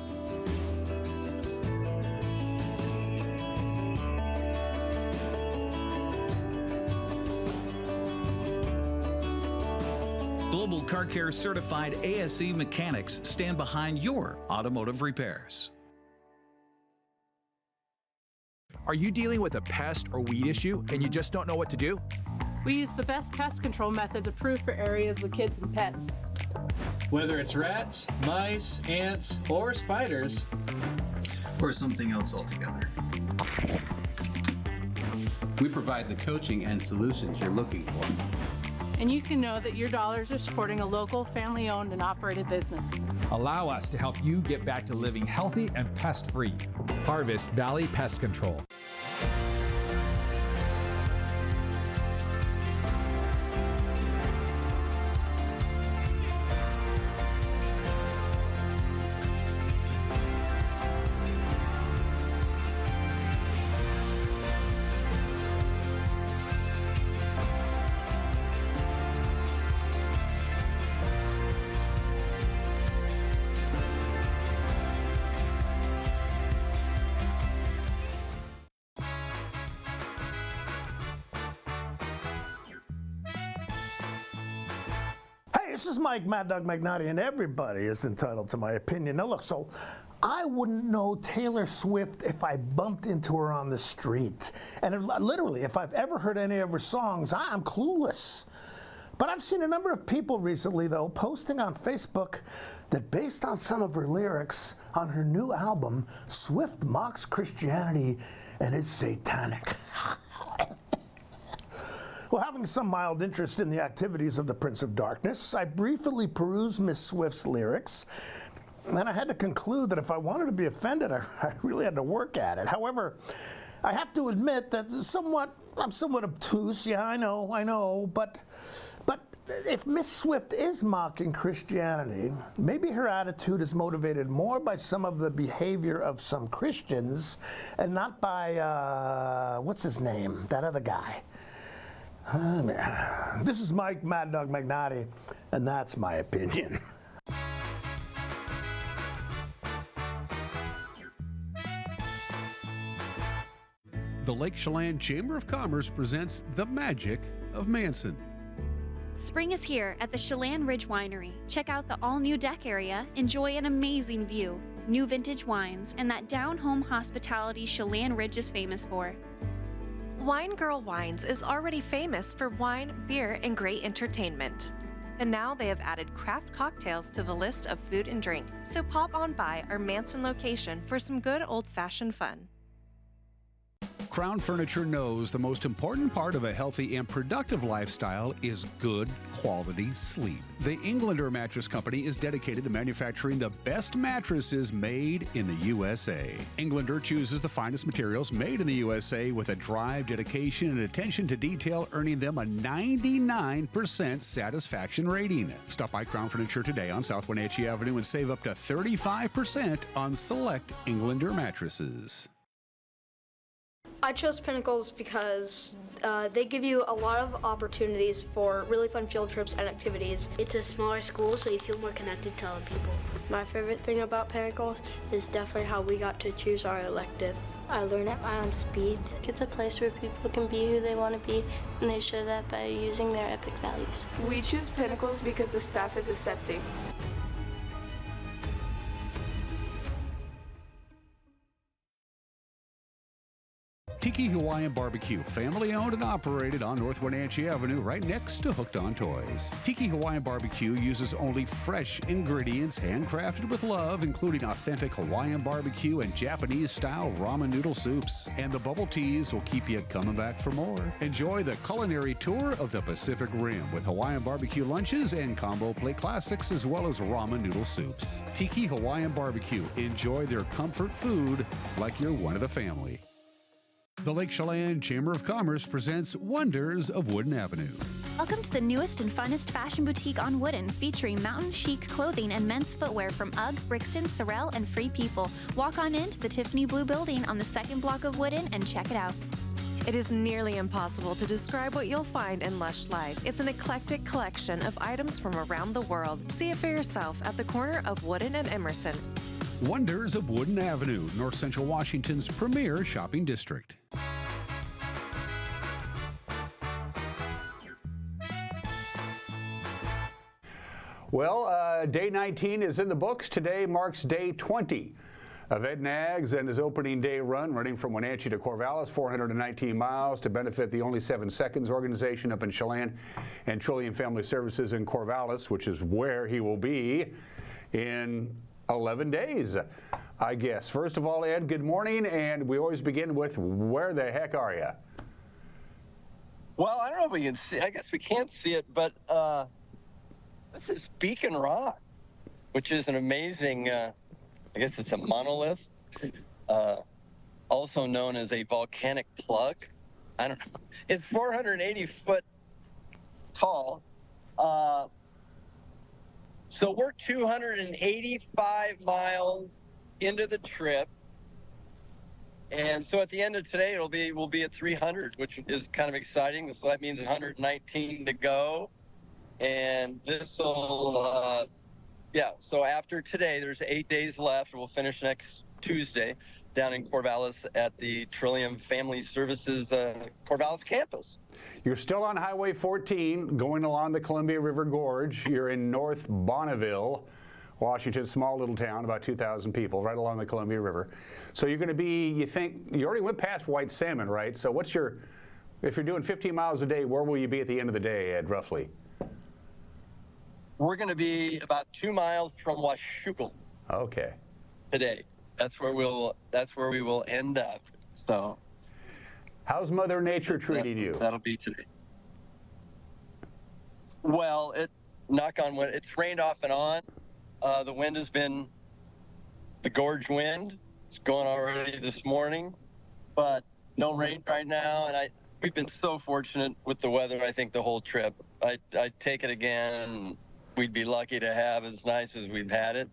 Global Car Care certified ASE mechanics stand behind your automotive repairs. Are you dealing with a pest or weed issue and you just don't know what to do? We use the best pest control methods approved for areas with kids and pets. Whether it's rats, mice, ants, or spiders, or something else altogether. We provide the coaching and solutions you're looking for. And you can know that your dollars are supporting a local, family-owned and operated business. Allow us to help you get back to living healthy and pest-free. Harvest Valley Pest Control. this is Mike Mad Dog Magnotti, and everybody is entitled to my opinion. Now look, so I wouldn't know Taylor Swift if I bumped into her on the street. And literally, if I've ever heard any of her songs, I'm clueless. But I've seen a number of people recently, though, posting on Facebook that based on some of her lyrics on her new album, Swift mocks Christianity and is satanic. Well, having some mild interest in the activities of the Prince of Darkness, I briefly perused Miss Swift's lyrics, and I had to conclude that if I wanted to be offended, I really had to work at it. However, I have to admit that I'm somewhat obtuse. Yeah, I know, but if Miss Swift is mocking Christianity, maybe her attitude is motivated more by some of the behavior of some Christians and not by, what's his name, that other guy. This is Mike Mad Dog Magnotti, and that's my opinion. The Lake Chelan Chamber of Commerce presents The Magic of Manson. Spring is here at the Chelan Ridge Winery. Check out the all-new deck area, enjoy an amazing view, new vintage wines, and that down-home hospitality Chelan Ridge is famous for. Wine Girl Wines is already famous for wine, beer, and great entertainment. And now they have added craft cocktails to the list of food and drink, so pop on by our Manson location for some good old-fashioned fun. Crown Furniture knows the most important part of a healthy and productive lifestyle is good quality sleep. The Englander Mattress Company is dedicated to manufacturing the best mattresses made in the USA. Englander chooses the finest materials made in the USA with a drive, dedication, and attention to detail, earning them a 99% satisfaction rating. Stop by Crown Furniture today on South Wenatchee Avenue and save up to 35% on select Englander mattresses. I chose Pinnacles because they give you a lot of opportunities for really fun field trips and activities. It's a smaller school, so you feel more connected to other people. My favorite thing about Pinnacles is definitely how we got to choose our elective. I learn at my own speed. It's a place where people can be who they want to be, and they show that by using their epic values. We choose Pinnacles because the staff is accepting. Tiki Hawaiian Barbecue, family owned and operated on North Wenatchee Avenue, right next to Hooked on Toys. Tiki Hawaiian Barbecue uses only fresh ingredients handcrafted with love, including authentic Hawaiian barbecue and Japanese-style ramen noodle soups. And the bubble teas will keep you coming back for more. Enjoy the culinary tour of the Pacific Rim with Hawaiian barbecue lunches and combo plate classics, as well as ramen noodle soups. Tiki Hawaiian Barbecue. Enjoy their comfort food like you're one of the family. The Lake Chelan Chamber of Commerce presents Wonders of Wooden Avenue. Welcome to the newest and funnest fashion boutique on Wooden, featuring mountain chic clothing and men's footwear from UGG, Brixton, Sorel, and Free People. Walk on into the Tiffany Blue Building on the second block of Wooden and check it out. It is nearly impossible to describe what you'll find in Lush Life. It's an eclectic collection of items from around the world. See it for yourself at the corner of Wooden and Emerson. Wonders of Wooden Avenue, North Central Washington's premier shopping district. Well, day 19 is in the books. Today marks day 20 of Ed Nags and his opening day run, running from Wenatchee to Corvallis, 419 miles, to benefit the Only 7 Seconds organization up in Chelan and Trillium Family Services in Corvallis, which is where he will be in 11 days, I guess. First of all, Ed, good morning, and we always begin with, where the heck are you? Well, I don't know if we can see, I guess we can't see it, but this is Beacon Rock, which is an amazing, I guess it's a monolith, also known as a volcanic plug. I don't know. It's 480 foot tall. So we're 285 miles into the trip. And so at the end of today, we'll be at 300, which is kind of exciting. So that means 119 to go. And this will, so after today, there's 8 days left. We'll finish next Tuesday down in Corvallis at the Trillium Family Services Corvallis campus. You're still on Highway 14 going along the Columbia River Gorge. You're in North Bonneville, Washington, small little town, about 2,000 people, right along the Columbia River. So you're going to be, you think, you already went past White Salmon, right? So what's your, if you're doing 15 miles a day, where will you be at the end of the day, Ed, roughly? We're going to be about 2 miles from Washougal. Okay. Today. That's where we will end up. So how's Mother Nature treating you? That'll be today. Well, knock on wood, it's rained off and on. The wind has been the gorge wind. It's going already this morning, but no rain right now. And we've been so fortunate with the weather, I think, the whole trip. I'd take it again, and we'd be lucky to have as nice as we've had it.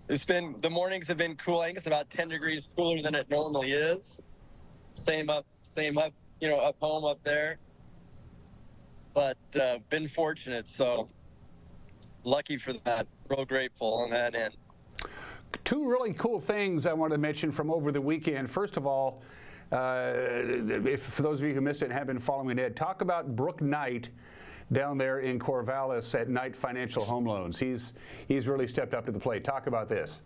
The mornings have been cool. I think it's about 10 degrees cooler than it normally is. Same up, up home up there. But been fortunate, so lucky for that. Real grateful on that end. Two really cool things I wanted to mention from over the weekend. First of all, for those of you who missed it and have been following Ed, talk about Brooke Knight down there in Corvallis at Knight Financial Home Loans. He's really stepped up to the plate. Talk about this.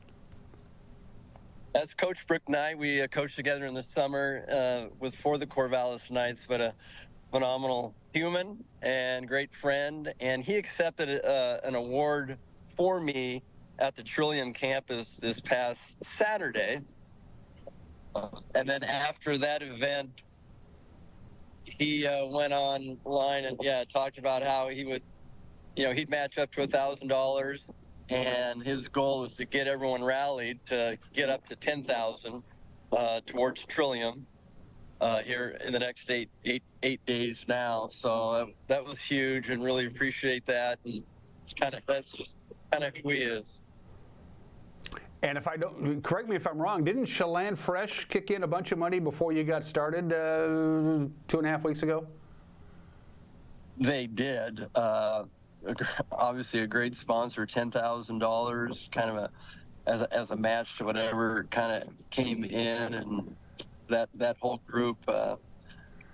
That's Coach Brooke Knight. We coached together in the summer for the Corvallis Knights, but a phenomenal human and great friend. And he accepted an award for me at the Trillium campus this past Saturday. And then after that event, he went online and talked about how he would, he'd match up to $1,000, and his goal was to get everyone rallied to get up to $10,000 towards Trillium here in the next eight days now. So that was huge, and really appreciate that. And that's just kind of who he is. And if I don't, correct me if I'm wrong, didn't Chelan Fresh kick in a bunch of money before you got started 2.5 weeks ago? They did. Obviously a great sponsor, $10,000, kind of as a match to whatever kind of came in, and that whole group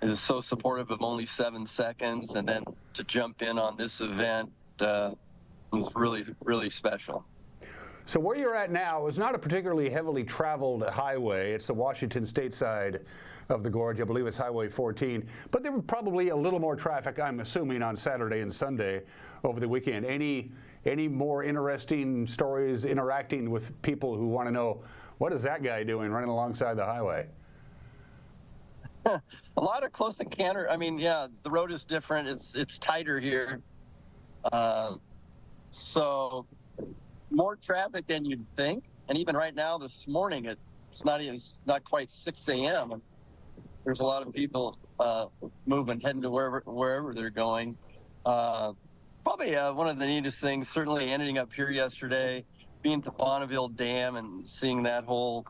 is so supportive of only 7 seconds, and then to jump in on this event was really, really special. So where you're at now is not a particularly heavily traveled highway. It's the Washington state side of the gorge. I believe it's Highway 14. But there were probably a little more traffic, I'm assuming, on Saturday and Sunday over the weekend. Any more interesting stories interacting with people who want to know, what is that guy doing running alongside the highway? A lot of close encounter. I mean, the road is different. It's tighter here. So more traffic than you'd think. And even right now, this morning, it's not quite 6 a.m. There's a lot of people moving, heading to wherever they're going. Probably one of the neatest things, certainly ending up here yesterday, being at the Bonneville Dam and seeing that whole,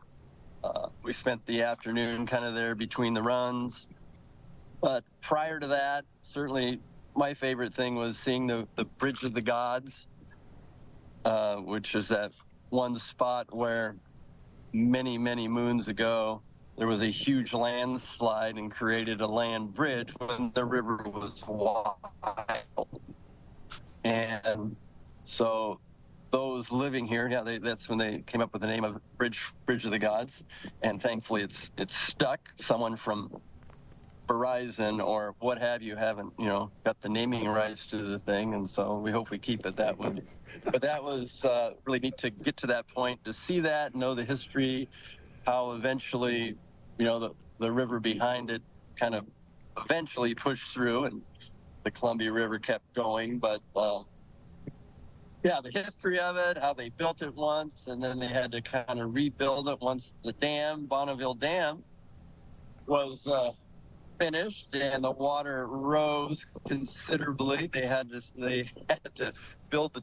we spent the afternoon kind of there between the runs. But prior to that, certainly my favorite thing was seeing the Bridge of the Gods, which is that one spot where many, many moons ago, there was a huge landslide and created a land bridge when the river was wild. And so those living here, that's when they came up with the name of Bridge of the Gods. And thankfully it's stuck. Someone from Verizon or what have you haven't, got the naming rights to the thing, and so we hope we keep it that way. But that was really neat to get to that point, to see that, know the history, how eventually, the river behind it kind of eventually pushed through, and the Columbia River kept going. But the history of it, how they built it once, and then they had to kind of rebuild it once the Bonneville Dam, was finished and the water rose considerably. They had to build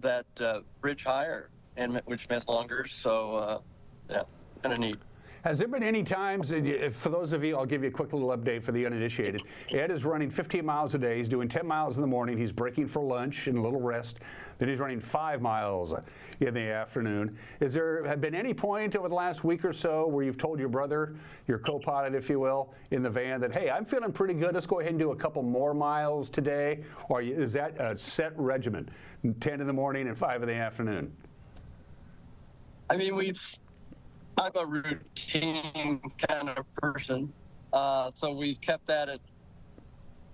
that bridge higher, and which meant longer. So kind of neat. Has there been any times, for those of you, I'll give you a quick little update for the uninitiated. Ed is running 15 miles a day. He's doing 10 miles in the morning. He's breaking for lunch and a little rest. Then he's running 5 miles in the afternoon. Has there been any point over the last week or so where you've told your brother, your co-pilot, if you will, in the van that, hey, I'm feeling pretty good. Let's go ahead and do a couple more miles today? Or is that a set regimen, 10 in the morning and 5 in the afternoon? I mean, I'm a routine kind of person, so we've kept that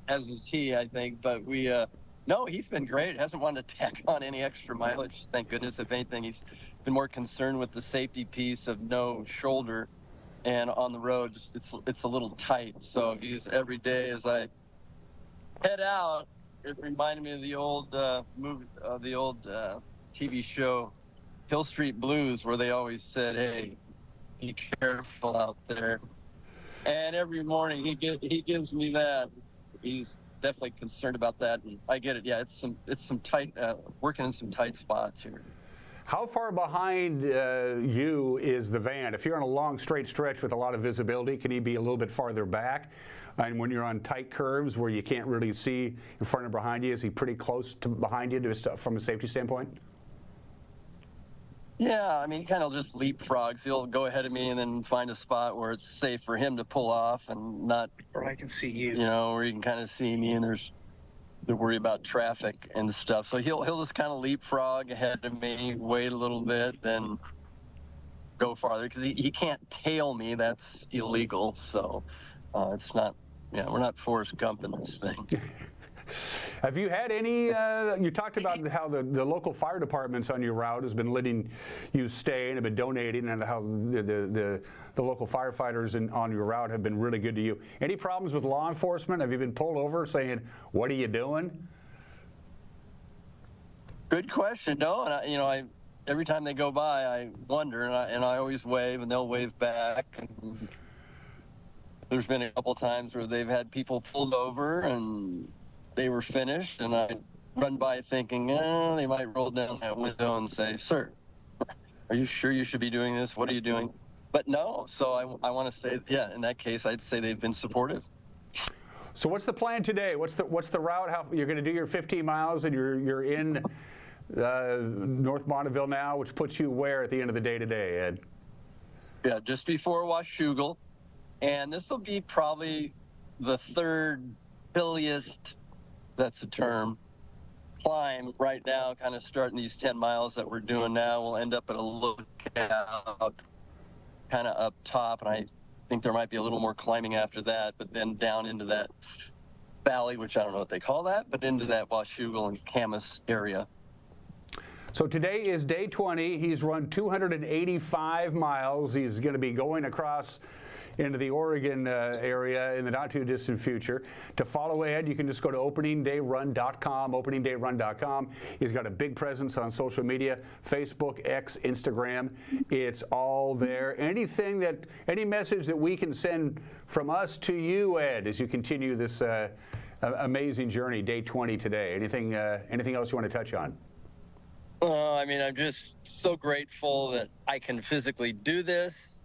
as is he, I think. But no, he's been great. Hasn't wanted to tack on any extra mileage. Thank goodness. If anything, he's been more concerned with the safety piece of no shoulder, and on the road, it's a little tight. So he's every day as I head out. It reminded me of the old movie, the old TV show, Hill Street Blues, where they always said, "Hey, be careful out there." And every morning he gives me that. He's definitely concerned about that, and I get it. Yeah, it's some tight working in some tight spots here. How far behind you is the van? If you're on a long straight stretch with a lot of visibility, can he be a little bit farther back? And when you're on tight curves where you can't really see in front or behind you, is he pretty close to behind you from a safety standpoint? Yeah, I mean, he kind of just leapfrogs. He'll go ahead of me and then find a spot where it's safe for him to pull off and not. Where I can see you. You know, where you can kind of see me, and there's the worry about traffic and stuff. So he'll just kind of leapfrog ahead of me, wait a little bit, then go farther because he can't tail me. That's illegal. So it's not. Yeah, we're not Forrest Gump in this thing. Have you had any, you talked about how the local fire departments on your route has been letting you stay and have been donating, and how the local firefighters on your route have been really good to you. Any problems with law enforcement? Have you been pulled over saying, what are you doing? Good question. No, and every time they go by, I wonder, and I always wave, and they'll wave back. And there's been a couple times where they've had people pulled over and they were finished, and I run by thinking, they might roll down that window and say, "Sir, are you sure you should be doing this? What are you doing?" But no, so I want to say, yeah, in that case, I'd say they've been supportive. So what's the plan today? What's the route? How you're going to do your 15 miles, and you're in North Bonneville now, which puts you where at the end of the day today, Ed? Yeah, just before Washougal, and this will be probably the third hilliest, that's the term, climb right now, kind of starting these 10 miles that we're doing now. We'll end up at a lookout kind of up top, and I think there might be a little more climbing after that, but then down into that valley, which I don't know what they call that, but into that Washougal and Camas area. So today is day 20. He's run 285 miles. He's going to be going across into the Oregon area in the not too distant future. To follow Ed, you can just go to openingdayrun.com, openingdayrun.com. He's got a big presence on social media, Facebook, X, Instagram. It's all there. Any message that we can send from us to you, Ed, as you continue this amazing journey, day 20 today? Anything else you want to touch on? I mean, I'm just so grateful that I can physically do this.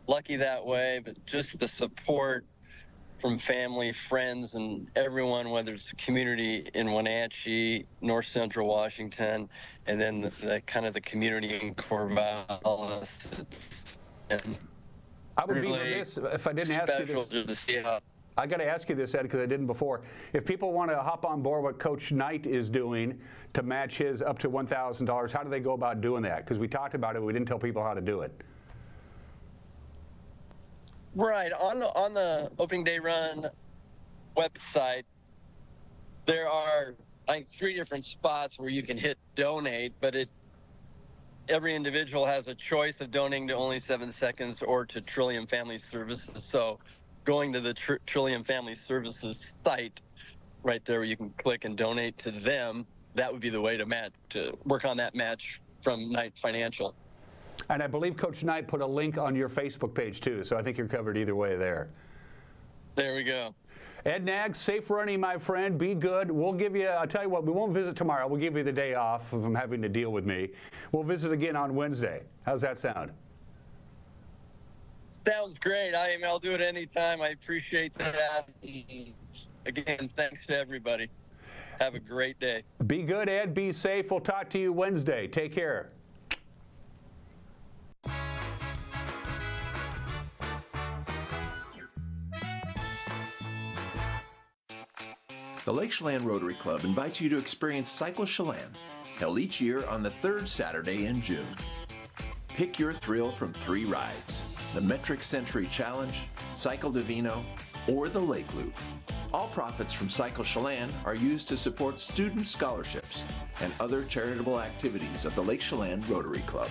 Lucky that way, but just the support from family, friends, and everyone, whether it's the community in Wenatchee, North Central Washington, and then the kind of the community in Corvallis. I would be remiss if I didn't ask you this. To see how. I got to ask you this, Ed, because I didn't before. If people want to hop on board what Coach Knight is doing to match his up to $1,000, how do they go about doing that? Because we talked about it, but we didn't tell people how to do it. Right, on the Opening Day Run website, there are, I think, 3 different spots where you can hit donate, but every individual has a choice of donating to Only 7 Seconds or to Trillium Family Services. So going to the Trillium Family Services site right there where you can click and donate to them, that would be the way to work on that match from Knight Financial. And I believe Coach Knight put a link on your Facebook page, too, so I think you're covered either way there. There we go. Ed Naggs, safe running, my friend. Be good. We'll give you, I'll tell you what, we won't visit tomorrow. We'll give you the day off from having to deal with me. We'll visit again on Wednesday. How's that sound? Sounds great. I'll do it anytime. I appreciate that. Again, thanks to everybody. Have a great day. Be good, Ed. Be safe. We'll talk to you Wednesday. Take care. The Lake Chelan Rotary Club invites you to experience Cycle Chelan, held each year on the third Saturday in June. Pick your thrill from 3 rides: the Metric Century Challenge, Cycle Divino, or the Lake Loop. All profits from Cycle Chelan are used to support student scholarships and other charitable activities of the Lake Chelan Rotary Club.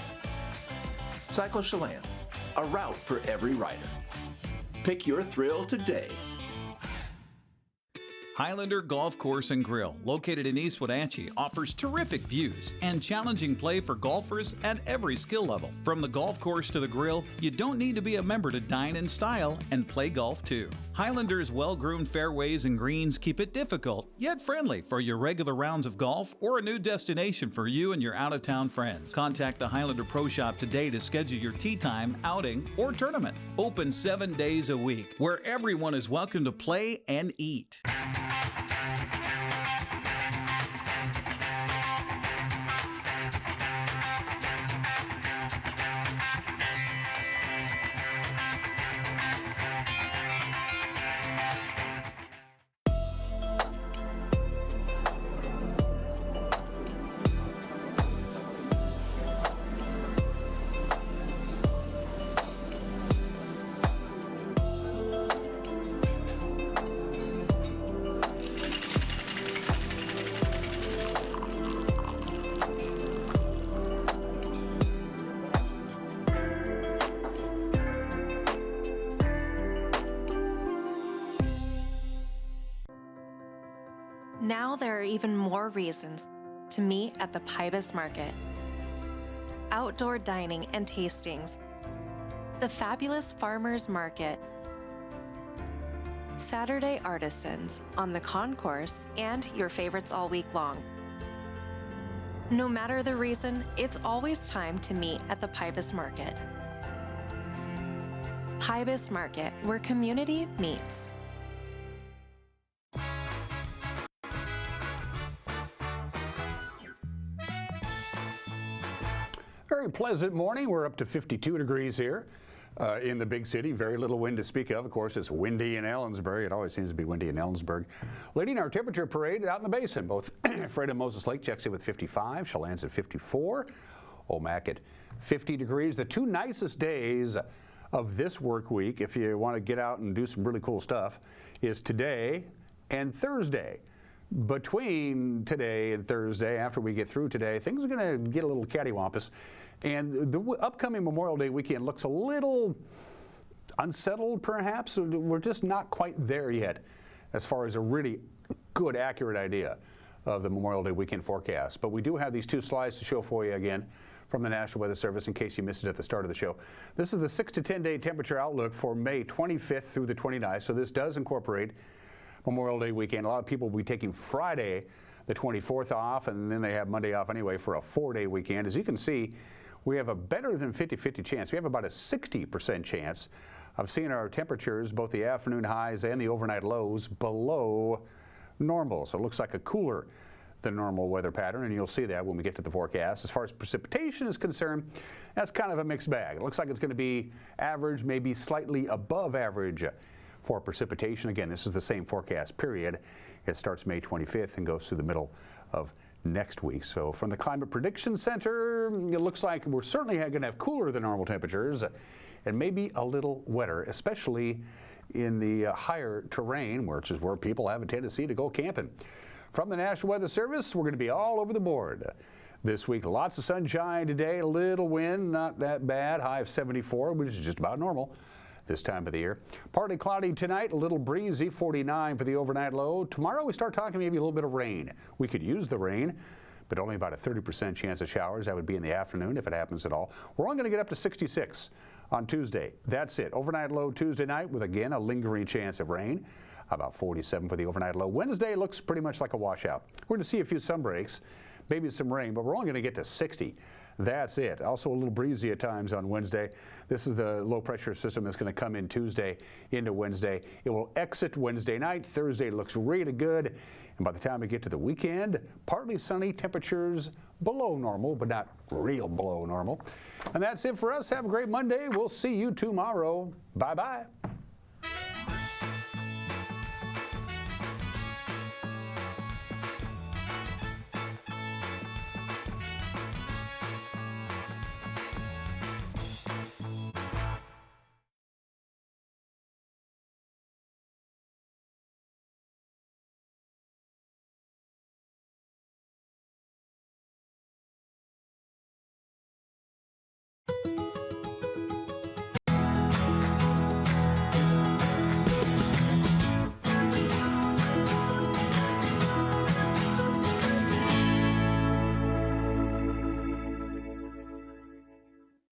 Cycle Chelan, a route for every rider. Pick your thrill today. Highlander Golf Course and Grill, located in East Wenatchee, offers terrific views and challenging play for golfers at every skill level. From the golf course to the grill, you don't need to be a member to dine in style and play golf too. Highlander's well-groomed fairways and greens keep it difficult, yet friendly for your regular rounds of golf or a new destination for you and your out-of-town friends. Contact the Highlander Pro Shop today to schedule your tee time, outing, or tournament. Open 7 days a week, where everyone is welcome to play and eat. Now there are even more reasons to meet at the Pybus Market. Outdoor dining and tastings, the fabulous Farmers Market, Saturday artisans on the concourse, and your favorites all week long. No matter the reason, it's always time to meet at the Pybus Market. Pybus Market, where community meets. Very pleasant morning. We're up to 52 degrees here in the big city. Very little wind to speak of. Of course, it's windy in Ellensburg. It always seems to be windy in Ellensburg. Leading our temperature parade out in the basin, both Fred and Moses Lake checks in with 55. Chelan's at 54. Omak at 50 degrees. The 2 nicest days of this work week, if you want to get out and do some really cool stuff, is today and Thursday. Between today and Thursday, after we get through today, things are going to get a little cattywampus. And the upcoming Memorial Day weekend looks a little unsettled, perhaps. We're just not quite there yet as far as a really good, accurate idea of the Memorial Day weekend forecast. But we do have these 2 slides to show for you again from the National Weather Service in case you missed it at the start of the show. This is the 6 to 10 day temperature outlook for May 25th through the 29th. So this does incorporate Memorial Day weekend. A lot of people will be taking Friday, the 24th off, and then they have Monday off anyway for a 4-day weekend. As you can see, we have a better than 50-50 chance. We have about a 60% chance of seeing our temperatures, both the afternoon highs and the overnight lows, below normal. So it looks like a cooler than normal weather pattern, and you'll see that when we get to the forecast. As far as precipitation is concerned, that's kind of a mixed bag. It looks like it's going to be average, maybe slightly above average for precipitation. Again, this is the same forecast period. It starts May 25th and goes through the middle of next week. So from the Climate Prediction Center, it looks like we're certainly going to have cooler than normal temperatures and maybe a little wetter, especially in the higher terrain, which is where people have a tendency to go camping. From the National Weather Service, we're going to be all over the board this week. Lots of sunshine today, a little wind, not that bad, high of 74, which is just about normal this time of the year. Partly cloudy tonight, a little breezy, 49 for the overnight low. Tomorrow we start talking maybe a little bit of rain. We could use the rain, but only about a 30% chance of showers. That would be in the afternoon if it happens at all. We're only going to get up to 66 on Tuesday. That's it. Overnight low Tuesday night with, again, a lingering chance of rain. About 47 for the overnight low. Wednesday looks pretty much like a washout. We're going to see a few sun breaks, maybe some rain, but we're only going to get to 60 That's it. Also a little breezy at times on Wednesday. This is the low pressure system that's going to come in Tuesday into Wednesday. It will exit Wednesday night. Thursday looks really good. And by the time we get to the weekend, partly sunny, temperatures below normal, but not real below normal. And that's it for us. Have a great Monday. We'll see you tomorrow. Bye-bye.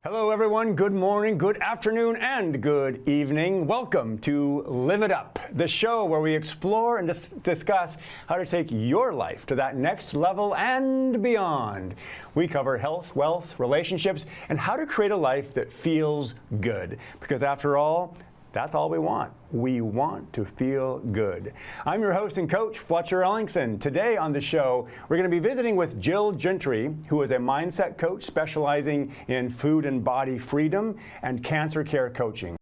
Hello, everyone. Good morning, good afternoon, and good evening. Welcome to Live It Up, the show where we explore and discuss how to take your life to that next level and beyond. We cover health, wealth, relationships, and how to create a life that feels good. Because after all, that's all we want. We want to feel good. I'm your host and coach, Fletcher Ellingson. Today on the show, we're going to be visiting with Jill Gentry, who is a mindset coach specializing in food and body freedom and cancer care coaching.